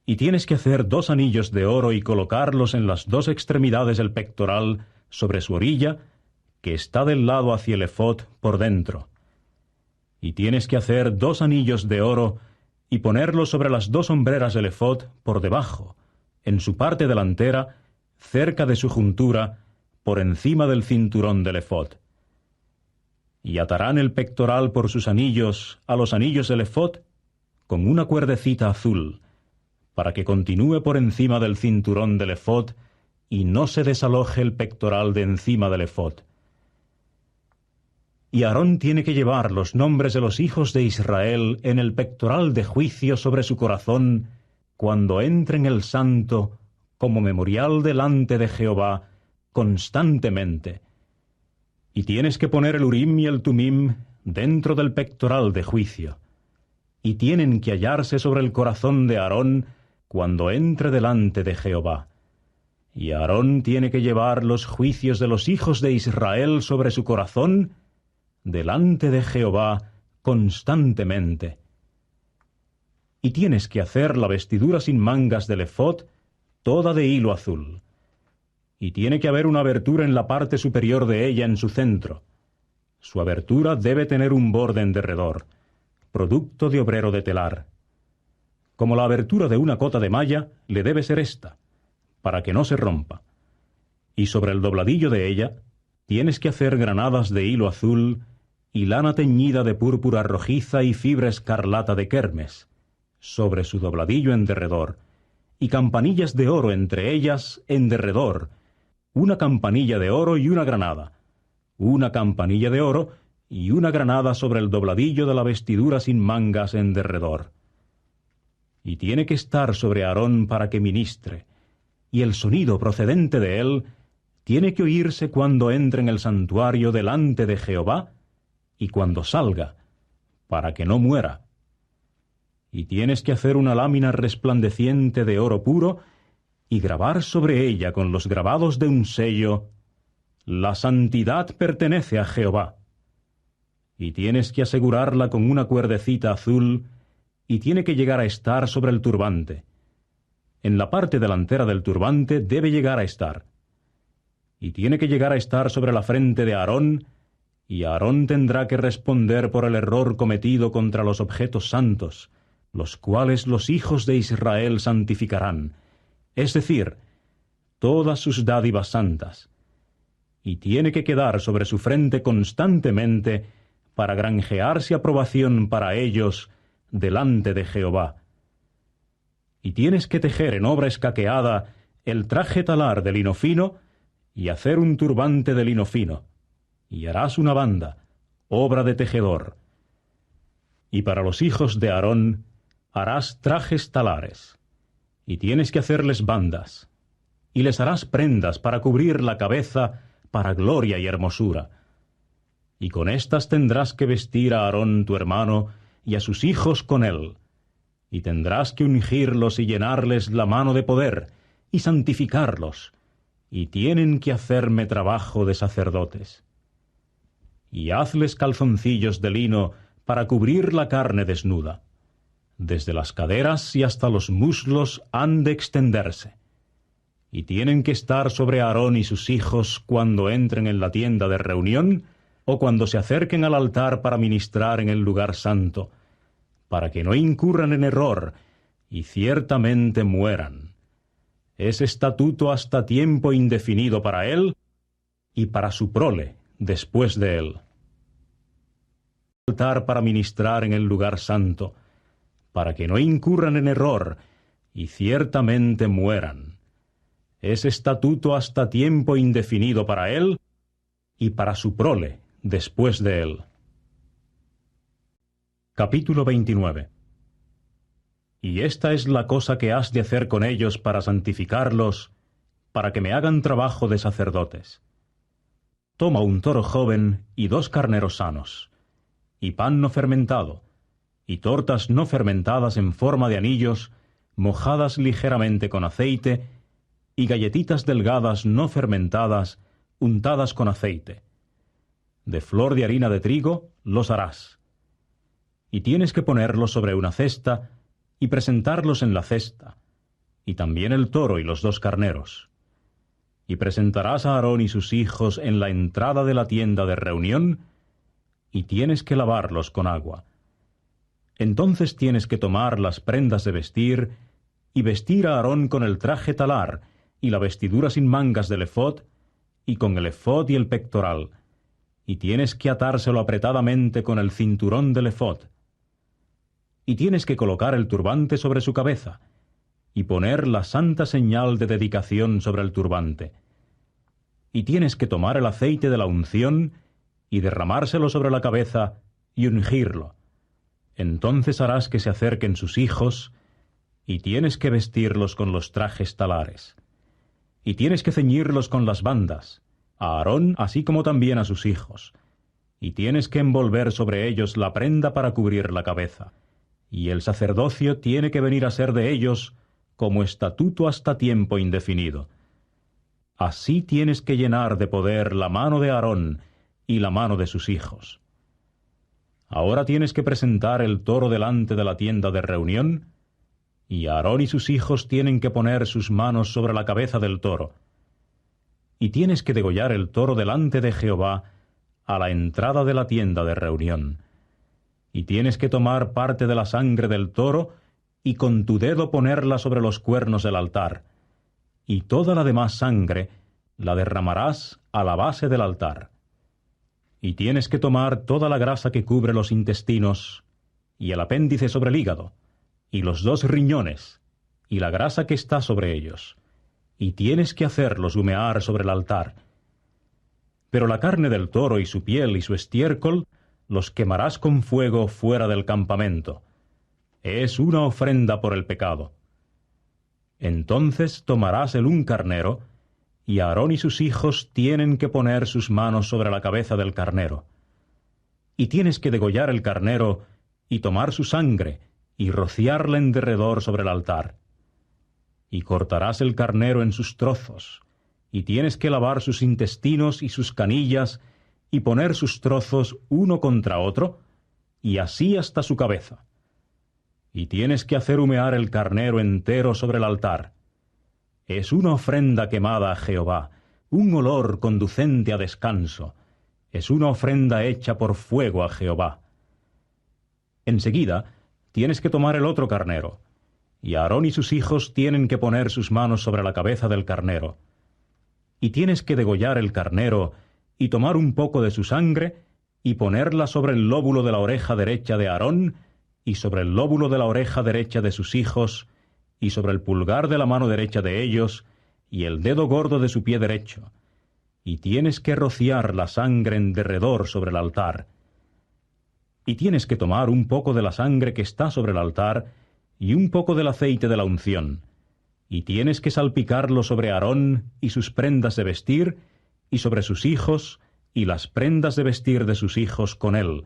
Y tienes que hacer 2 anillos de oro y colocarlos en las 2 extremidades del pectoral sobre su orilla, que está del lado hacia el efod por dentro. Y tienes que hacer 2 anillos de oro y ponerlos sobre las 2 hombreras del efod por debajo, en su parte delantera, cerca de su juntura, por encima del cinturón del efod. Y atarán el pectoral por sus anillos a los anillos del efod con una cuerdecita azul, para que continúe por encima del cinturón del efod y no se desaloje el pectoral de encima del efod. Y Aarón tiene que llevar los nombres de los hijos de Israel en el pectoral de juicio sobre su corazón cuando entre en el santo como memorial delante de Jehová constantemente. Y tienes que poner el Urim y el Tumim dentro del pectoral de juicio, y tienen que hallarse sobre el corazón de Aarón cuando entre delante de Jehová. Y Aarón tiene que llevar los juicios de los hijos de Israel sobre su corazón delante de Jehová constantemente. Y tienes que hacer la vestidura sin mangas del efod toda de hilo azul. Y tiene que haber una abertura en la parte superior de ella en su centro. Su abertura debe tener un borde en derredor, producto de obrero de telar. Como la abertura de una cota de malla, le debe ser esta, para que no se rompa. Y sobre el dobladillo de ella tienes que hacer granadas de hilo azul y lana teñida de púrpura rojiza y fibra escarlata de kermes, sobre su dobladillo en derredor, y campanillas de oro entre ellas en derredor, una campanilla de oro y una granada, una campanilla de oro y una granada sobre el dobladillo de la vestidura sin mangas en derredor. Y tiene que estar sobre Aarón para que ministre, y el sonido procedente de él tiene que oírse cuando entre en el santuario delante de Jehová y cuando salga, para que no muera. Y tienes que hacer una lámina resplandeciente de oro puro y grabar sobre ella con los grabados de un sello: La santidad pertenece a Jehová. Y tienes que asegurarla con una cuerdecita azul y tiene que llegar a estar sobre el turbante. En la parte delantera del turbante debe llegar a estar. Y tiene que llegar a estar sobre la frente de Aarón, y Aarón tendrá que responder por el error cometido contra los objetos santos, los cuales los hijos de Israel santificarán, es decir, todas sus dádivas santas. Y tiene que quedar sobre su frente constantemente para granjearse aprobación para ellos delante de Jehová. Y tienes que tejer en obra escaqueada el traje talar de lino fino y hacer un turbante de lino fino, y harás una banda, obra de tejedor. Y para los hijos de Aarón harás trajes talares, y tienes que hacerles bandas, y les harás prendas para cubrir la cabeza para gloria y hermosura. Y con éstas tendrás que vestir a Aarón tu hermano, y a sus hijos con él. Y tendrás que ungirlos y llenarles la mano de poder, y santificarlos, y tienen que hacerme trabajo de sacerdotes. Y hazles calzoncillos de lino para cubrir la carne desnuda. Desde las caderas y hasta los muslos han de extenderse. Y tienen que estar sobre Aarón y sus hijos cuando entren en la tienda de reunión o cuando se acerquen al altar para ministrar en el lugar santo, para que no incurran en error y ciertamente mueran. Es estatuto hasta tiempo indefinido para él y para su prole después de él. Altar para ministrar en el lugar santo, para que no incurran en error y ciertamente mueran. Es estatuto hasta tiempo indefinido para él y para su prole después de él. Capítulo 29. Y esta es la cosa que has de hacer con ellos para santificarlos, para que me hagan trabajo de sacerdotes. Toma un toro joven y 2 carneros sanos, y pan no fermentado, y tortas no fermentadas en forma de anillos, mojadas ligeramente con aceite, y galletitas delgadas no fermentadas, untadas con aceite. De flor de harina de trigo los harás. Y tienes que ponerlos sobre una cesta, y presentarlos en la cesta, y también el toro y los 2 carneros. Y presentarás a Aarón y sus hijos en la entrada de la tienda de reunión, y tienes que lavarlos con agua. Entonces tienes que tomar las prendas de vestir, y vestir a Aarón con el traje talar, y la vestidura sin mangas del efod, y con el efod y el pectoral, y tienes que atárselo apretadamente con el cinturón del efod. Y tienes que colocar el turbante sobre su cabeza, y poner la santa señal de dedicación sobre el turbante. Y tienes que tomar el aceite de la unción, y derramárselo sobre la cabeza, y ungirlo. Entonces harás que se acerquen sus hijos, y tienes que vestirlos con los trajes talares. Y tienes que ceñirlos con las bandas, a Aarón así como también a sus hijos. Y tienes que envolver sobre ellos la prenda para cubrir la cabeza. Y el sacerdocio tiene que venir a ser de ellos como estatuto hasta tiempo indefinido. Así tienes que llenar de poder la mano de Aarón y la mano de sus hijos. Ahora tienes que presentar el toro delante de la tienda de reunión, y Aarón y sus hijos tienen que poner sus manos sobre la cabeza del toro. Y tienes que degollar el toro delante de Jehová a la entrada de la tienda de reunión. Y tienes que tomar parte de la sangre del toro y con tu dedo ponerla sobre los cuernos del altar, y toda la demás sangre la derramarás a la base del altar. Y tienes que tomar toda la grasa que cubre los intestinos, y el apéndice sobre el hígado, y los 2 riñones, y la grasa que está sobre ellos, y tienes que hacerlos humear sobre el altar. Pero la carne del toro y su piel y su estiércol los quemarás con fuego fuera del campamento. Es una ofrenda por el pecado. Entonces tomarás el un carnero, y Aarón y sus hijos tienen que poner sus manos sobre la cabeza del carnero. Y tienes que degollar el carnero, y tomar su sangre, y rociarla en derredor sobre el altar. Y cortarás el carnero en sus trozos, y tienes que lavar sus intestinos y sus canillas, y poner sus trozos uno contra otro, y así hasta su cabeza. Y tienes que hacer humear el carnero entero sobre el altar. Es una ofrenda quemada a Jehová, un olor conducente a descanso. Es una ofrenda hecha por fuego a Jehová. Enseguida tienes que tomar el otro carnero, y Aarón y sus hijos tienen que poner sus manos sobre la cabeza del carnero. Y tienes que degollar el carnero, y tomar un poco de su sangre, y ponerla sobre el lóbulo de la oreja derecha de Aarón, y sobre el lóbulo de la oreja derecha de sus hijos, y sobre el pulgar de la mano derecha de ellos, y el dedo gordo de su pie derecho. Y tienes que rociar la sangre en derredor sobre el altar. Y tienes que tomar un poco de la sangre que está sobre el altar, y un poco del aceite de la unción. Y tienes que salpicarlo sobre Aarón y sus prendas de vestir, y sobre sus hijos, y las prendas de vestir de sus hijos con él,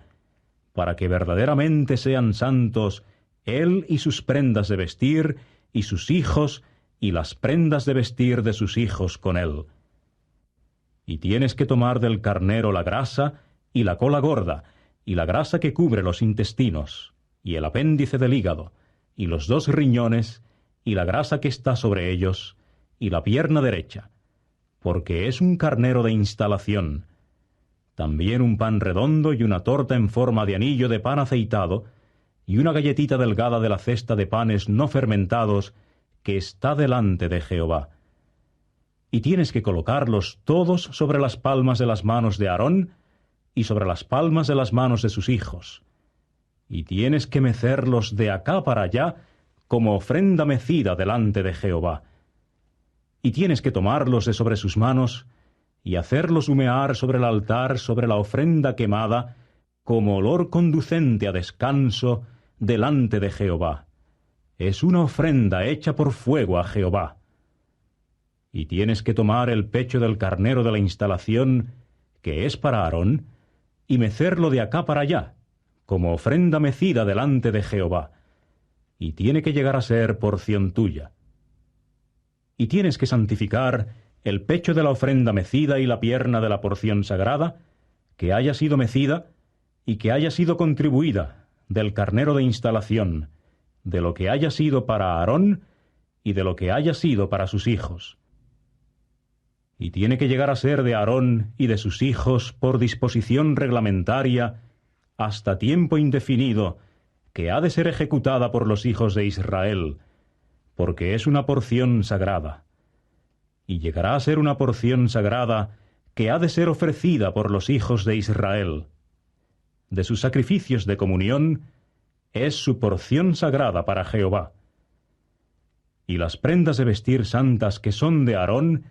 para que verdaderamente sean santos él y sus prendas de vestir, y sus hijos, y las prendas de vestir de sus hijos con él. Y tienes que tomar del carnero la grasa, y la cola gorda, y la grasa que cubre los intestinos, y el apéndice del hígado, y los 2 riñones, y la grasa que está sobre ellos, y la pierna derecha, porque es un carnero de instalación. También un pan redondo y una torta en forma de anillo de pan aceitado, y una galletita delgada de la cesta de panes no fermentados que está delante de Jehová. Y tienes que colocarlos todos sobre las palmas de las manos de Aarón y sobre las palmas de las manos de sus hijos. Y tienes que mecerlos de acá para allá como ofrenda mecida delante de Jehová. Y tienes que tomarlos de sobre sus manos y hacerlos humear sobre el altar, sobre la ofrenda quemada, como olor conducente a descanso delante de Jehová. Es una ofrenda hecha por fuego a Jehová. Y tienes que tomar el pecho del carnero de la instalación, que es para Aarón, y mecerlo de acá para allá, como ofrenda mecida delante de Jehová, y tiene que llegar a ser porción tuya. Y tienes que santificar el pecho de la ofrenda mecida y la pierna de la porción sagrada, que haya sido mecida y que haya sido contribuida del carnero de instalación, de lo que haya sido para Aarón y de lo que haya sido para sus hijos. Y tiene que llegar a ser de Aarón y de sus hijos por disposición reglamentaria hasta tiempo indefinido, que ha de ser ejecutada por los hijos de Israel, porque es una porción sagrada. Y llegará a ser una porción sagrada que ha de ser ofrecida por los hijos de Israel. De sus sacrificios de comunión es su porción sagrada para Jehová. Y las prendas de vestir santas que son de Aarón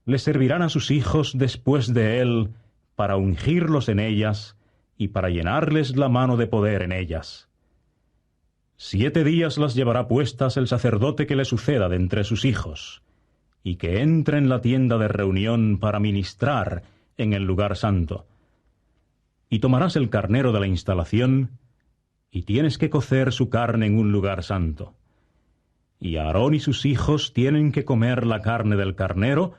le servirán a sus hijos después de él para ungirlos en ellas y para llenarles la mano de poder en ellas. 7 días las llevará puestas el sacerdote que le suceda de entre sus hijos, y que entre en la tienda de reunión para ministrar en el lugar santo. Y tomarás el carnero de la instalación, y tienes que cocer su carne en un lugar santo. Y Aarón y sus hijos tienen que comer la carne del carnero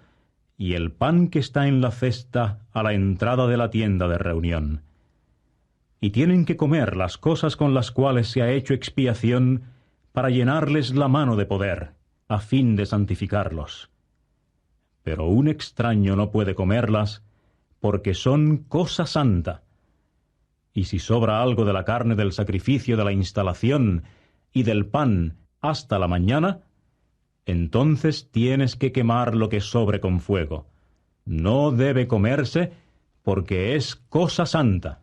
y el pan que está en la cesta a la entrada de la tienda de reunión. Y tienen que comer las cosas con las cuales se ha hecho expiación para llenarles la mano de poder, a fin de santificarlos. Pero un extraño no puede comerlas, porque son cosa santa. Y si sobra algo de la carne del sacrificio de la instalación y del pan hasta la mañana, entonces tienes que quemar lo que sobre con fuego. No debe comerse, porque es cosa santa.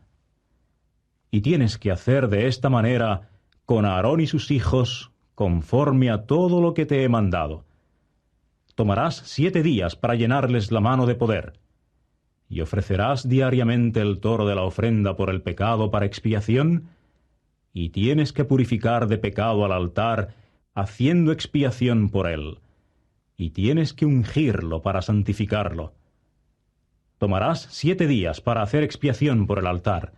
Y tienes que hacer de esta manera con Aarón y sus hijos, conforme a todo lo que te he mandado. Tomarás 7 días para llenarles la mano de poder, y ofrecerás diariamente el toro de la ofrenda por el pecado para expiación, y tienes que purificar de pecado al altar, haciendo expiación por él, y tienes que ungirlo para santificarlo. Tomarás 7 días para hacer expiación por el altar,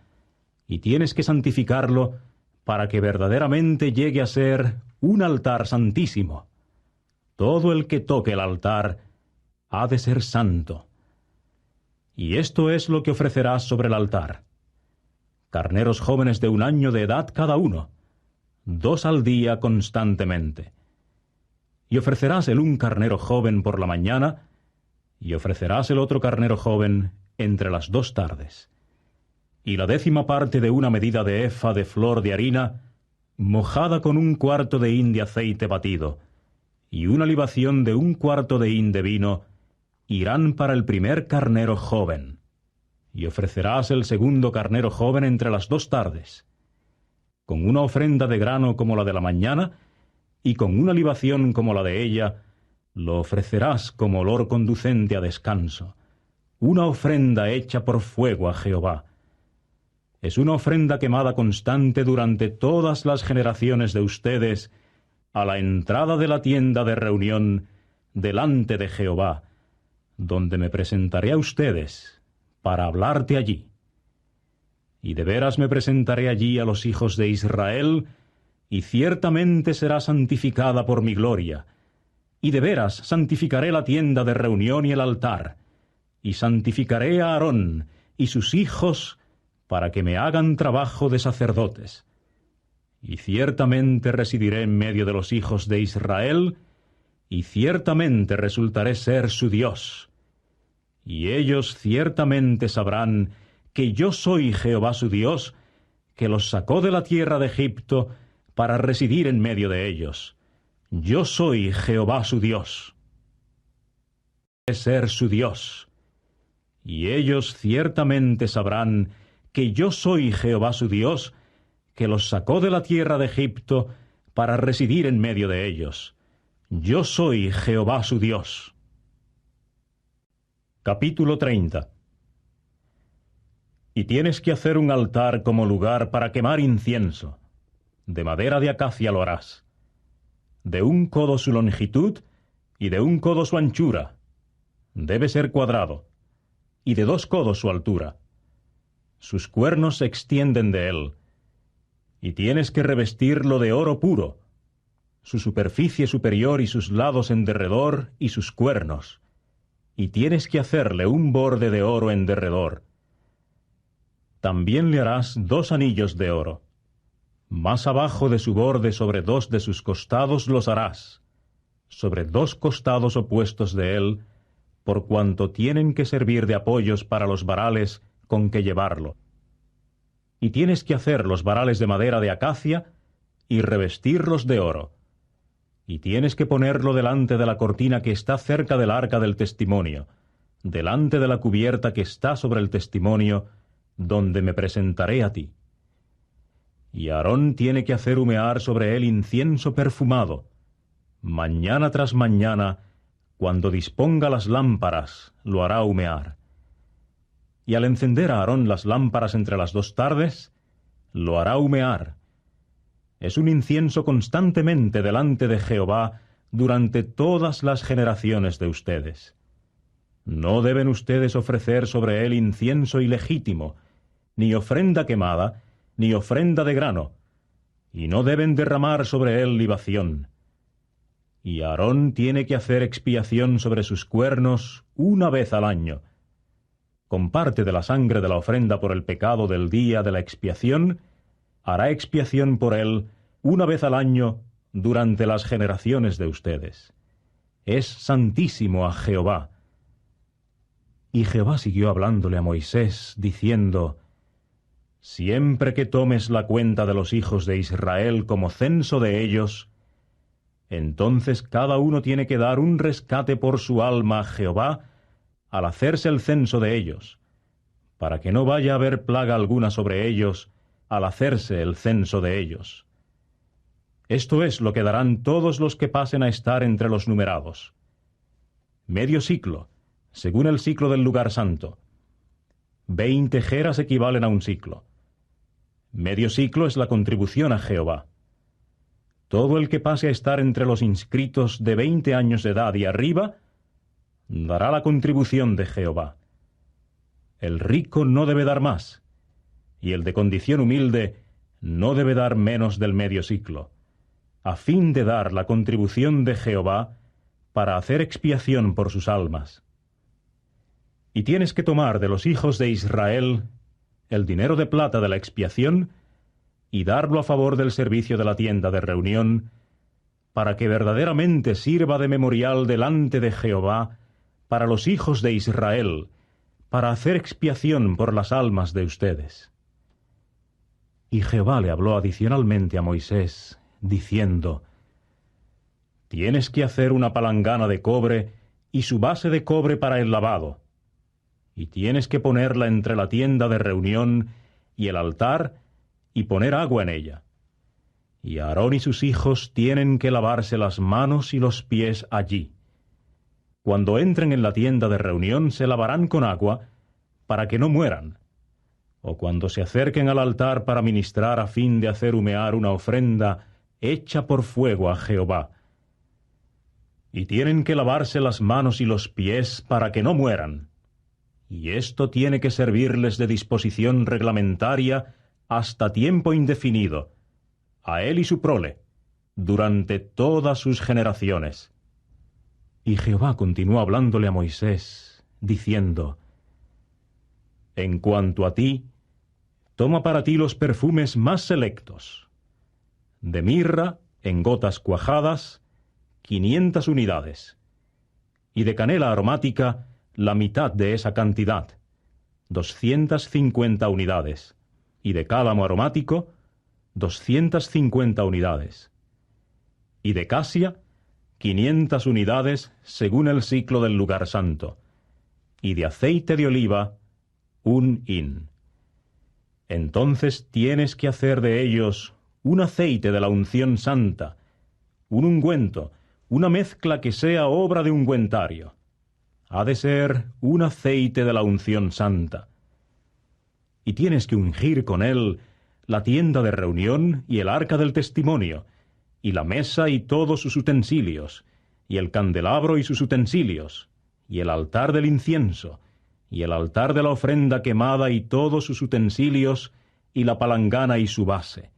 y tienes que santificarlo para que verdaderamente llegue a ser un altar santísimo. Todo el que toque el altar ha de ser santo. Y esto es lo que ofrecerás sobre el altar: carneros jóvenes de 1 año de edad cada uno, 2 al día constantemente. Y ofrecerás el un carnero joven por la mañana, y ofrecerás el otro carnero joven entre las 2 tardes. Y la 10ª parte de 1 medida de efa de flor de harina, mojada con 1/4 de hin de aceite batido, y una libación de 1/4 de hin de vino, irán para el primer carnero joven. Y ofrecerás el segundo carnero joven entre las 2 tardes, con una ofrenda de grano como la de la mañana, y con una libación como la de ella, lo ofrecerás como olor conducente a descanso, una ofrenda hecha por fuego a Jehová. Es una ofrenda quemada constante durante todas las generaciones de ustedes, a la entrada de la tienda de reunión, delante de Jehová, donde me presentaré a ustedes para hablarte allí. Y de veras me presentaré allí a los hijos de Israel, y ciertamente será santificada por mi gloria. Y de veras santificaré la tienda de reunión y el altar, y santificaré a Aarón y sus hijos para que me hagan trabajo de sacerdotes. Y ciertamente residiré en medio de los hijos de Israel, y ciertamente resultaré ser su Dios. Y ellos ciertamente sabrán que yo soy Jehová su Dios, que los sacó de la tierra de Egipto para residir en medio de ellos. Yo soy Jehová su Dios. Ser su Dios. Y ellos ciertamente sabrán que yo soy Jehová su Dios, que los sacó de la tierra de Egipto para residir en medio de ellos. Yo soy Jehová su Dios. Capítulo 30. Y tienes que hacer un altar como lugar para quemar incienso. De madera de acacia lo harás. De 1 codo su longitud y de 1 codo su anchura. Debe ser cuadrado. Y de 2 codos su altura. Sus cuernos se extienden de él. Y tienes que revestirlo de oro puro, su superficie superior y sus lados en derredor y sus cuernos. Y tienes que hacerle un borde de oro en derredor. También le harás 2 anillos de oro. Más abajo de su borde sobre 2 de sus costados los harás, sobre 2 costados opuestos de él, por cuanto tienen que servir de apoyos para los varales con que llevarlo. Y tienes que hacer los varales de madera de acacia y revestirlos de oro. Y tienes que ponerlo delante de la cortina que está cerca del arca del testimonio, delante de la cubierta que está sobre el testimonio, donde me presentaré a ti. Y Aarón tiene que hacer humear sobre él incienso perfumado. Mañana tras mañana, cuando disponga las lámparas, lo hará humear. Y al encender a Aarón las lámparas entre las 2 tardes, lo hará humear. Es un incienso constantemente delante de Jehová durante todas las generaciones de ustedes. No deben ustedes ofrecer sobre él incienso ilegítimo, ni ofrenda quemada, ni ofrenda de grano, y no deben derramar sobre él libación. Y Aarón tiene que hacer expiación sobre sus cuernos 1 vez al año. Con parte de la sangre de la ofrenda por el pecado del día de la expiación, hará expiación por él 1 vez al año durante las generaciones de ustedes. Es santísimo a Jehová. Y Jehová siguió hablándole a Moisés, diciendo: Siempre que tomes la cuenta de los hijos de Israel como censo de ellos, entonces cada uno tiene que dar un rescate por su alma a Jehová al hacerse el censo de ellos, para que no vaya a haber plaga alguna sobre ellos al hacerse el censo de ellos. Esto es lo que darán todos los que pasen a estar entre los numerados. Medio siclo, según el siclo del lugar santo. 20 geras equivalen a 1 siclo. Medio siclo es la contribución a Jehová. Todo el que pase a estar entre los inscritos de 20 años de edad y arriba, dará la contribución de Jehová. El rico no debe dar más, y el de condición humilde no debe dar menos del medio siclo, a fin de dar la contribución de Jehová para hacer expiación por sus almas. Y tienes que tomar de los hijos de Israel el dinero de plata de la expiación y darlo a favor del servicio de la tienda de reunión, para que verdaderamente sirva de memorial delante de Jehová para los hijos de Israel, para hacer expiación por las almas de ustedes. Y Jehová le habló adicionalmente a Moisés, diciendo: Tienes que hacer una palangana de cobre y su base de cobre para el lavado, y tienes que ponerla entre la tienda de reunión y el altar y poner agua en ella. Y Aarón y sus hijos tienen que lavarse las manos y los pies allí. Cuando entren en la tienda de reunión se lavarán con agua para que no mueran, o cuando se acerquen al altar para ministrar a fin de hacer humear una ofrenda hecha por fuego a Jehová. Y tienen que lavarse las manos y los pies para que no mueran. y esto tiene que servirles de disposición reglamentaria hasta tiempo indefinido, a él y su prole, durante todas sus generaciones. Y Jehová continuó hablándole a Moisés, diciendo: En cuanto a ti, toma para ti los perfumes más selectos. De mirra, en gotas cuajadas, 500 unidades. Y de canela aromática, la mitad de esa cantidad, 250 unidades. Y de cálamo aromático, 250 unidades. Y de casia, 500 unidades según el ciclo del lugar santo. Y de aceite de oliva, 1 hin. Entonces tienes que hacer de ellos un aceite de la unción santa, un ungüento, una mezcla que sea obra de ungüentario. Ha de ser un aceite de la unción santa. Y tienes que ungir con él la tienda de reunión y el arca del testimonio, y la mesa y todos sus utensilios, y el candelabro y sus utensilios, y el altar del incienso, y el altar de la ofrenda quemada y todos sus utensilios, y la palangana y su base.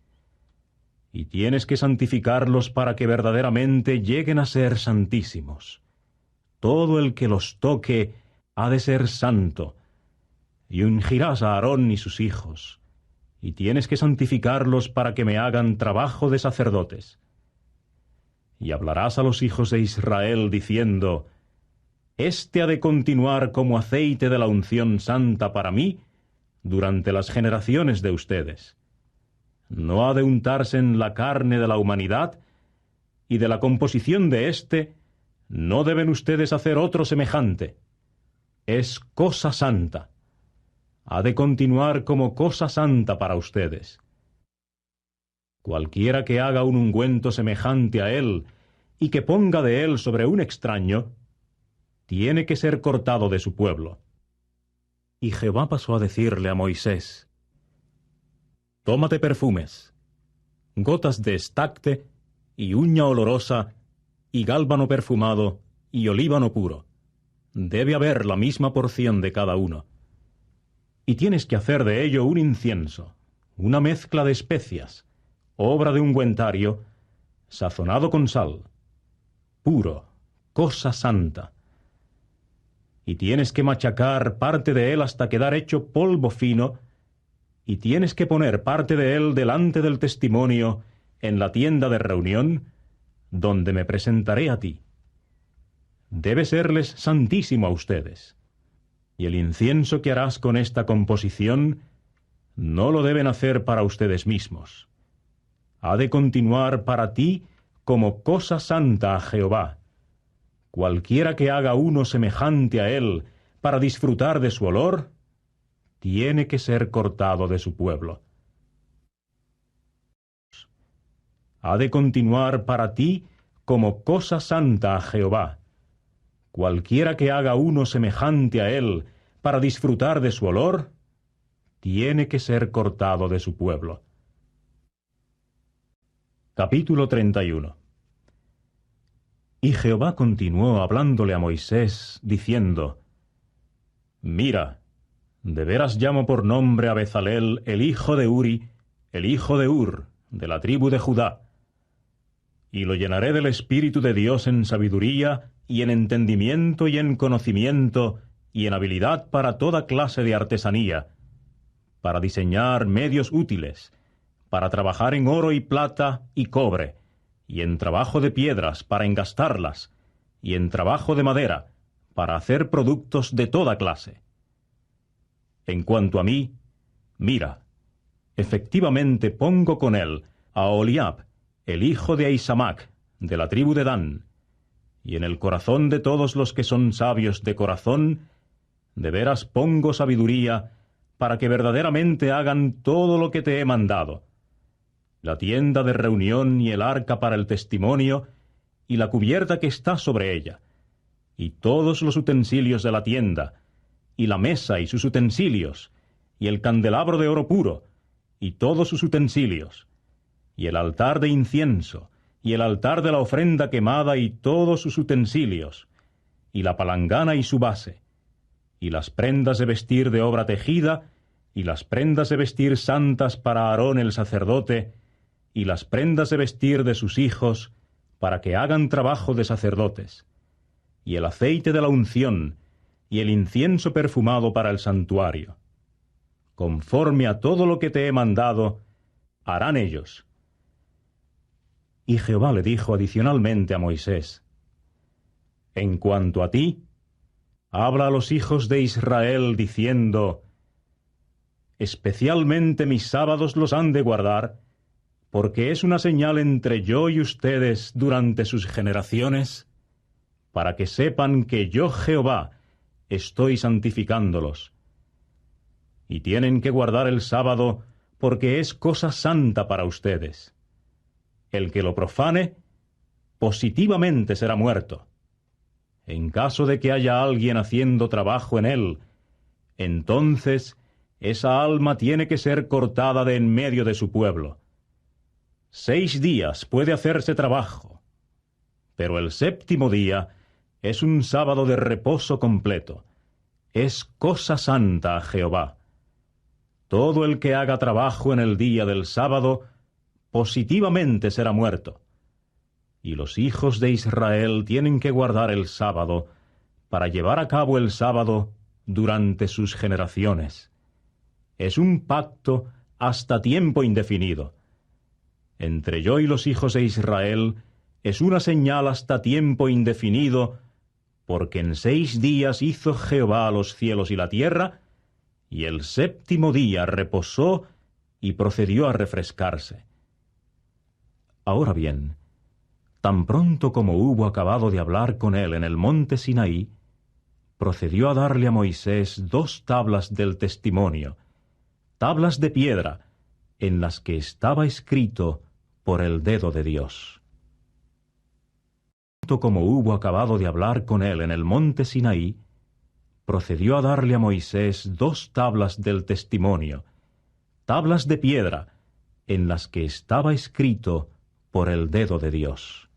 Y tienes que santificarlos para que verdaderamente lleguen a ser santísimos. Todo el que los toque ha de ser santo, y ungirás a Aarón y sus hijos, y tienes que santificarlos para que me hagan trabajo de sacerdotes. Y hablarás a los hijos de Israel diciendo: Este ha de continuar como aceite de la unción santa para mí durante las generaciones de ustedes. No ha de untarse en la carne de la humanidad, y de la composición de éste no deben ustedes hacer otro semejante. Es cosa santa. Ha de continuar como cosa santa para ustedes. Cualquiera que haga un ungüento semejante a él y que ponga de él sobre un extraño, tiene que ser cortado de su pueblo. Y Jehová pasó a decirle a Moisés: Tómate perfumes, gotas de estacte, y uña olorosa, y gálbano perfumado, y olíbano puro. Debe haber la misma porción de cada uno. Y tienes que hacer de ello un incienso, una mezcla de especias, obra de ungüentario, sazonado con sal, puro, cosa santa. Y tienes que machacar parte de él hasta quedar hecho polvo fino, y tienes que poner parte de él delante del testimonio en la tienda de reunión, donde me presentaré a ti. Debe serles santísimo a ustedes. Y el incienso que harás con esta composición no lo deben hacer para ustedes mismos. Ha de continuar para ti como cosa santa a Jehová. Cualquiera que haga uno semejante a él para disfrutar de su olor, tiene que ser cortado de su pueblo. Ha de continuar para ti como cosa santa a Jehová. Cualquiera que haga uno semejante a él para disfrutar de su olor, tiene que ser cortado de su pueblo. Capítulo 31. Y Jehová continuó hablándole a Moisés, diciendo: Mira, de veras llamo por nombre a Bezaleel, el hijo de Uri, el hijo de Hur, de la tribu de Judá. Y lo llenaré del Espíritu de Dios en sabiduría, y en entendimiento, y en conocimiento, y en habilidad para toda clase de artesanía, para diseñar medios útiles, para trabajar en oro y plata y cobre, y en trabajo de piedras para engastarlas, y en trabajo de madera, para hacer productos de toda clase. En cuanto a mí, mira, efectivamente pongo con él a Oliab, el hijo de Ahisamac, de la tribu de Dan, y en el corazón de todos los que son sabios de corazón, de veras pongo sabiduría, para que verdaderamente hagan todo lo que te he mandado: la tienda de reunión y el arca para el testimonio, y la cubierta que está sobre ella, y todos los utensilios de la tienda, y la mesa y sus utensilios, y el candelabro de oro puro, y todos sus utensilios, y el altar de incienso, y el altar de la ofrenda quemada y todos sus utensilios, y la palangana y su base, y las prendas de vestir de obra tejida, y las prendas de vestir santas para Aarón el sacerdote, y las prendas de vestir de sus hijos, para que hagan trabajo de sacerdotes, y el aceite de la unción, y el incienso perfumado para el santuario. Conforme a todo lo que te he mandado, harán ellos. Y Jehová le dijo adicionalmente a Moisés: En cuanto a ti, habla a los hijos de Israel diciendo: Especialmente mis sábados los han de guardar, porque es una señal entre yo y ustedes durante sus generaciones, para que sepan que yo Jehová estoy santificándolos. Y tienen que guardar el sábado, porque es cosa santa para ustedes. El que lo profane, positivamente será muerto. En caso de que haya alguien haciendo trabajo en él, entonces esa alma tiene que ser cortada de en medio de su pueblo. 6 días puede hacerse trabajo, pero el 7º día es un sábado de reposo completo. Es cosa santa a Jehová. Todo el que haga trabajo en el día del sábado, positivamente será muerto. Y los hijos de Israel tienen que guardar el sábado, para llevar a cabo el sábado durante sus generaciones. Es un pacto hasta tiempo indefinido. Entre yo y los hijos de Israel es una señal hasta tiempo indefinido, porque en 6 días hizo Jehová los cielos y la tierra, y el 7º día reposó y procedió a refrescarse. Ahora bien, tan pronto como hubo acabado de hablar con él en el monte Sinaí, procedió a darle a Moisés 2 tablas del testimonio, tablas de piedra, en las que estaba escrito por el dedo de Dios. Tanto como hubo acabado de hablar con él en el monte Sinaí, procedió a darle a Moisés 2 tablas del testimonio, tablas de piedra, en las que estaba escrito por el dedo de Dios.